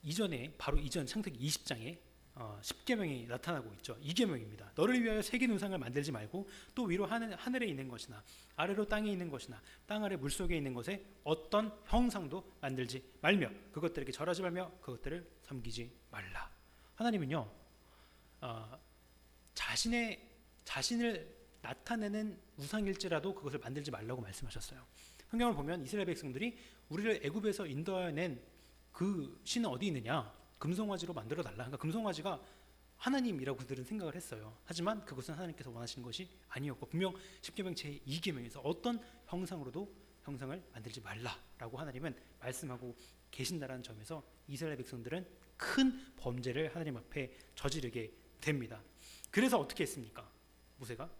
이전에, 바로 이전 창세기 20장에 10계명이 나타나고 있죠. 2계명입니다. 너를 위하여 새긴 우상을 만들지 말고 또 위로 하늘에 있는 것이나 아래로 땅에 있는 것이나 땅 아래 물속에 있는 것에 어떤 형상도 만들지 말며 그것들에게 절하지 말며 그것들을 섬기지 말라. 하나님은요, 자신을 나타내는 우상일지라도 그것을 만들지 말라고 말씀하셨어요. 성경을 보면 이스라엘 백성들이 우리를 애굽에서 인도해낸 그 신은 어디 있느냐? 금송아지로 만들어 달라. 그러니까 금송아지가 하나님이라고 그들은 생각을 했어요. 하지만 그것은 하나님께서 원하시는 것이 아니었고, 분명 십계명 제2계명에서 어떤 형상으로도 형상을 만들지 말라라고 하나님은 말씀하고 계신다라는 점에서 이스라엘 백성들은 큰 범죄를 하나님 앞에 저지르게 됩니다. 그래서 어떻게 했습니까? 모세가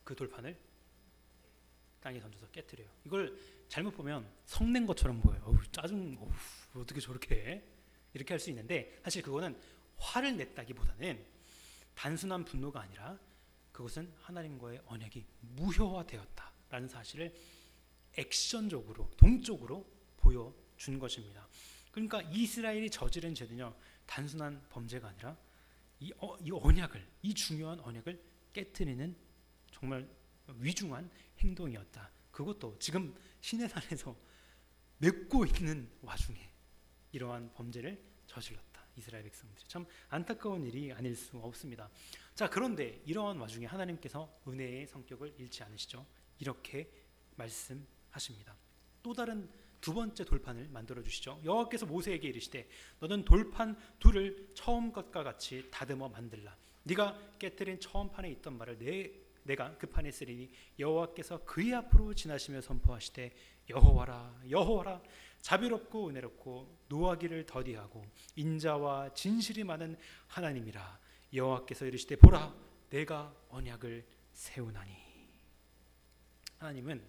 그 돌판을 땅에 던져서 깨트려요. 이걸 잘못 보면 성낸 것처럼 보여요. 어떻게 저렇게 해? 이렇게 할 수 있는데, 사실 그거는 화를 냈다기보다는 단순한 분노가 아니라 그것은 하나님과의 언약이 무효화되었다라는 사실을 액션적으로, 동적으로 보여준 것입니다. 그러니까 이스라엘이 저지른 죄는요, 단순한 범죄가 아니라 이 언약을, 이 중요한 언약을 깨트리는 정말 위중한 행동이었다. 그것도 지금 시내산에서 맺고 있는 와중에 이러한 범죄를 저질렀다. 이스라엘 백성들이. 참 안타까운 일이 아닐 수 없습니다. 자, 그런데 이러한 와중에 하나님께서 은혜의 성격을 잃지 않으시죠. 이렇게 말씀하십니다. 또 다른 두 번째 돌판을 만들어 주시죠. 여호와께서 모세에게 이르시되 너는 돌판 둘을 처음 것과 같이 다듬어 만들라. 네가 깨뜨린 처음 판에 있던 말을 내가 그 판에 쓰리니 여호와께서 그의 앞으로 지나시며 선포하시되 여호와라 여호와라 자비롭고 은혜롭고 노하기를 더디하고 인자와 진실이 많은 하나님이라. 여호와께서 이르시되 보라 내가 언약을 세우나니. 하나님은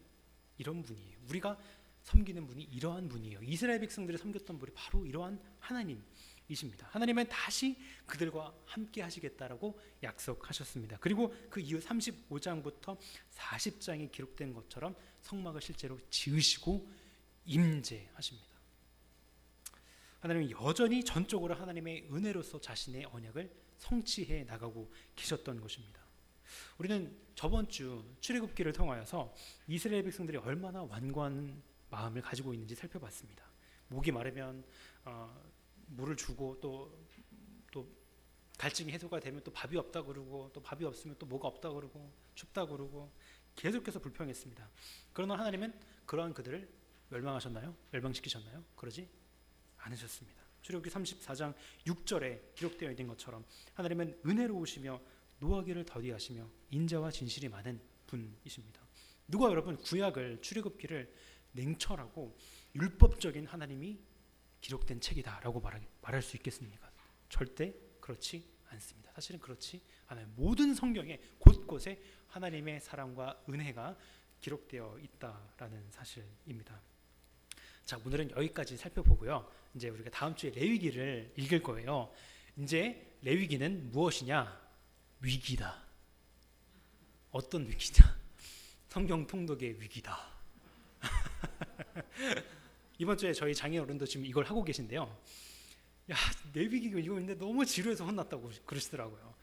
이런 분이에요. 우리가 섬기는 분이 이러한 분이에요. 이스라엘 백성들이 섬겼던 분이 바로 이러한 하나님이십니다. 하나님은 다시 그들과 함께 하시겠다라고 약속하셨습니다. 그리고 그 이후 35장부터 40장이 기록된 것처럼 성막을 실제로 지으시고 임재하십니다. 하나님은 여전히 전적으로 하나님의 은혜로서 자신의 언약을 성취해 나가고 계셨던 것입니다. 우리는 저번 주 출애굽기를 통하여서 이스라엘 백성들이 얼마나 완고한 마음을 가지고 있는지 살펴봤습니다. 목이 마르면 물을 주고 또 갈증이 해소가 되면 또 밥이 없다 그러고 또 밥이 없으면 또 뭐가 없다 그러고 춥다 그러고 계속해서 불평했습니다. 그러나 하나님은 그러한 그들을 멸망하셨나요? 멸망시키셨나요? 그러지 않으셨습니다. 출애굽기 34장 6절에 기록되어 있는 것처럼 하나님은 은혜로우시며 노하기를 더디하시며 인자와 진실이 많은 분이십니다. 누가 여러분 구약을 출애굽기를 냉철하고 율법적인 하나님이 기록된 책이다라고 말할 수 있겠습니까? 절대 그렇지 않습니다. 사실은 그렇지 않아요. 모든 성경에 곳곳에 하나님의 사랑과 은혜가 기록되어 있다라는 사실입니다. 자, 오늘은 여기까지 살펴보고요. 이제 우리가 다음 주에 레위기를 읽을 거예요. 이제 레위기는 무엇이냐? 위기다. 어떤 위기냐? 성경 통독의 위기다. 이번 주에 저희 장인 어른도 지금 이걸 하고 계신데요. 야, 레위기가 이거 있는데 너무 지루해서 혼났다고 그러시더라고요.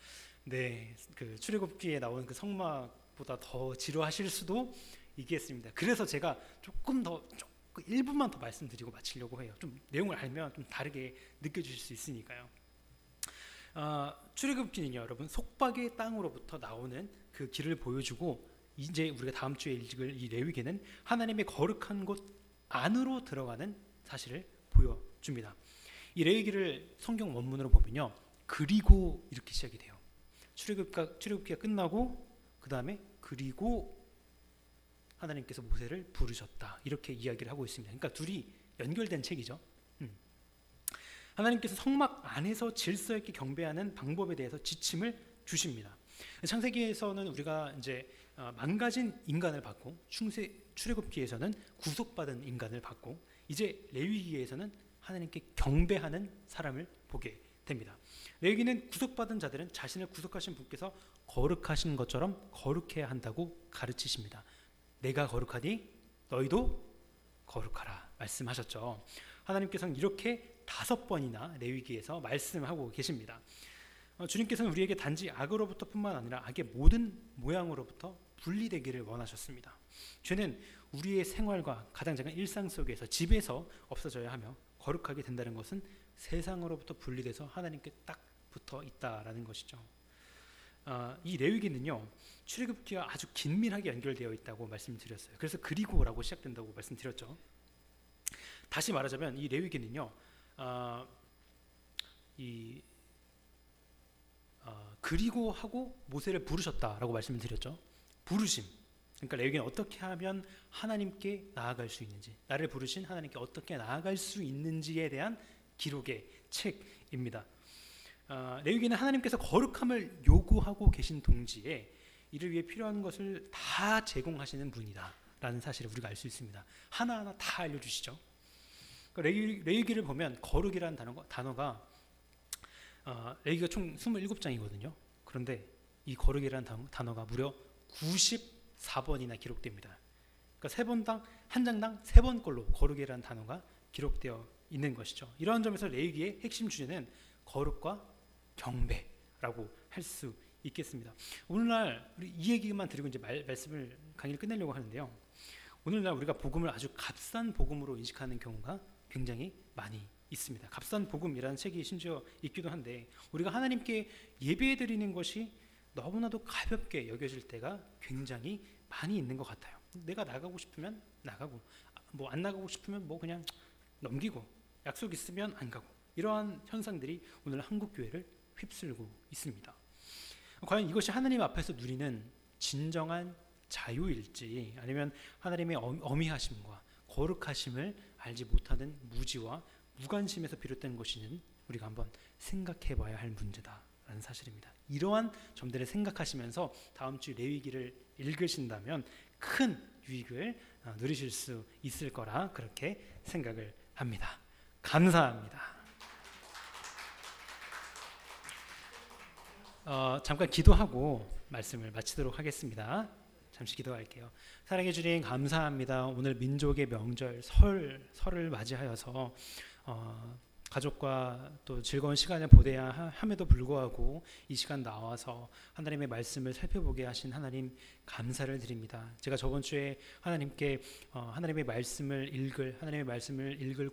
네, 그 출애굽기에 나온 그 성막보다 더 지루하실 수도 있겠습니다. 그래서 제가 조금 1분만 더 말씀드리고 마치려고 해요. 좀 내용을 알면 좀 다르게 느껴지실 수 있으니까요. 출애굽기는요, 여러분 속박의 땅으로부터 나오는 그 길을 보여주고 이제 우리가 다음 주에 읽을 이 레위기는 하나님의 거룩한 곳 안으로 들어가는 사실을 보여줍니다. 이 레위기를 성경 원문으로 보면요, 그리고 이렇게 시작이 돼요. 출애굽기가 끝나고 그 다음에 그리고 하나님께서 모세를 부르셨다 이렇게 이야기를 하고 있습니다. 그러니까 둘이 연결된 책이죠. 하나님께서 성막 안에서 질서 있게 경배하는 방법에 대해서 지침을 주십니다. 창세기에서는 우리가 이제 망가진 인간을 받고 출애굽기에서는 구속받은 인간을 받고 이제 레위기에서는 하나님께 경배하는 사람을 보게 됩니다. 레위기는 구속받은 자들은 자신을 구속하신 분께서 거룩하신 것처럼 거룩해야 한다고 가르치십니다. 내가 거룩하니 너희도 거룩하라 말씀하셨죠. 하나님께서는 이렇게 5번이나 레위기에서 말씀하고 계십니다. 주님께서는 우리에게 단지 악으로부터 뿐만 아니라 악의 모든 모양으로부터 분리되기를 원하셨습니다. 죄는 우리의 생활과 가장 작은 일상 속에서 집에서 없어져야 하며 거룩하게 된다는 것은 세상으로부터 분리돼서 하나님께 딱 붙어 있다라는 것이죠. 이 레위기는요, 출애굽기와 아주 긴밀하게 연결되어 있다고 말씀드렸어요. 그래서 그리고라고 시작된다고 말씀드렸죠. 다시 말하자면 이 레위기는요, 그리고 하고 모세를 부르셨다라고 말씀을 드렸죠. 부르심. 그러니까 레위기는 어떻게 하면 하나님께 나아갈 수 있는지, 나를 부르신 하나님께 어떻게 나아갈 수 있는지에 대한 기록의 책입니다. 레위기는 하나님께서 거룩함을 요구하고 계신 동지에 이를 위해 필요한 것을 다 제공하시는 분이다 라는 사실을 우리가 알 수 있습니다. 하나하나 다 알려주시죠. 레위기를 보면 거룩이라는 단어가 레위기가 총 27장이거든요. 그런데 이 거룩이라는 단어가 무려 94번이나 기록됩니다. 그러니까 한 장당 3번꼴로 거룩이라는 단어가 기록되어 있는 것이죠. 이러한 점에서 레위기의 핵심 주제는 거룩과 경배, 라고 할 수 있겠습니다. 오늘날 우리 이 얘기만 드리고 이제 말씀을 강의를 끝내려고 하는데요. 오늘날 우리가 복음을 아주 값싼 복음으로 인식하는 경우가 굉장히 많이 있습니다. 값싼 복음이라는 책이 심지어 있기도 한데 우리가 하나님께 예배드리는 것이 너무나도 가볍게 여겨질 때가 굉장히 많이 있는 것 같아요. 내가 나가고 싶으면 나가고 뭐 안 나가고 싶으면 뭐 그냥 넘기고 약속 있으면 안 가고 이러한 현상들이 오늘 한국 교회를 휩쓸고 있습니다. 과연 이것이 하나님 앞에서 누리는 진정한 자유일지 아니면 하나님의 어미하심과 거룩하심을 알지 못하는 무지와 무관심에서 비롯된 것이는 우리가 한번 생각해 봐야 할 문제다라는 사실입니다. 이러한 점들을 생각하시면서 다음 주 레위기를 읽으신다면 큰 유익을 누리실 수 있을 거라 그렇게 생각을 합니다. 감사합니다. 잠깐 기도하고 말씀을 마치도록 하겠습니다. 잠시 기도할게요. 사랑해 주님 감사합니다. 오늘 민족의 명절 설을 맞이하여서 가족과 또 즐거운 시간을 보내야 함에도 불구하고 이 시간 나와서 하나님의 말씀을 살펴보게 하신 하나님 감사를 드립니다. 제가 저번 주에 하나님께 하나님의 말씀을 읽을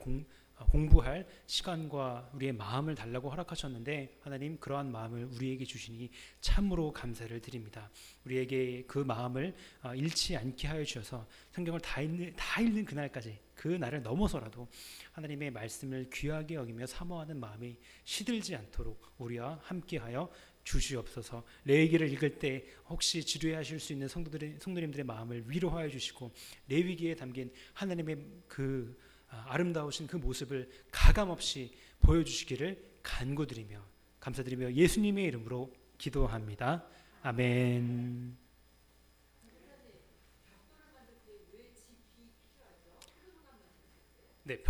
공부할 시간과 우리의 마음을 달라고 허락하셨는데 하나님 그러한 마음을 우리에게 주시니 참으로 감사를 드립니다. 우리에게 그 마음을 잃지 않게 하여 주셔서 성경을 다 읽는 그날까지 그 날을 넘어서라도 하나님의 말씀을 귀하게 여기며 사모하는 마음이 시들지 않도록 우리와 함께하여 주시옵소서. 레위기를 읽을 때 혹시 지루해하실 수 있는 성도님들의 마음을 위로하여 주시고 레위기에 담긴 하나님의 그 아름다우신 그 모습을 가감없이 보여주시기를 간구드리며 감사드리며 예수님의 이름으로 기도합니다. 아멘. 네.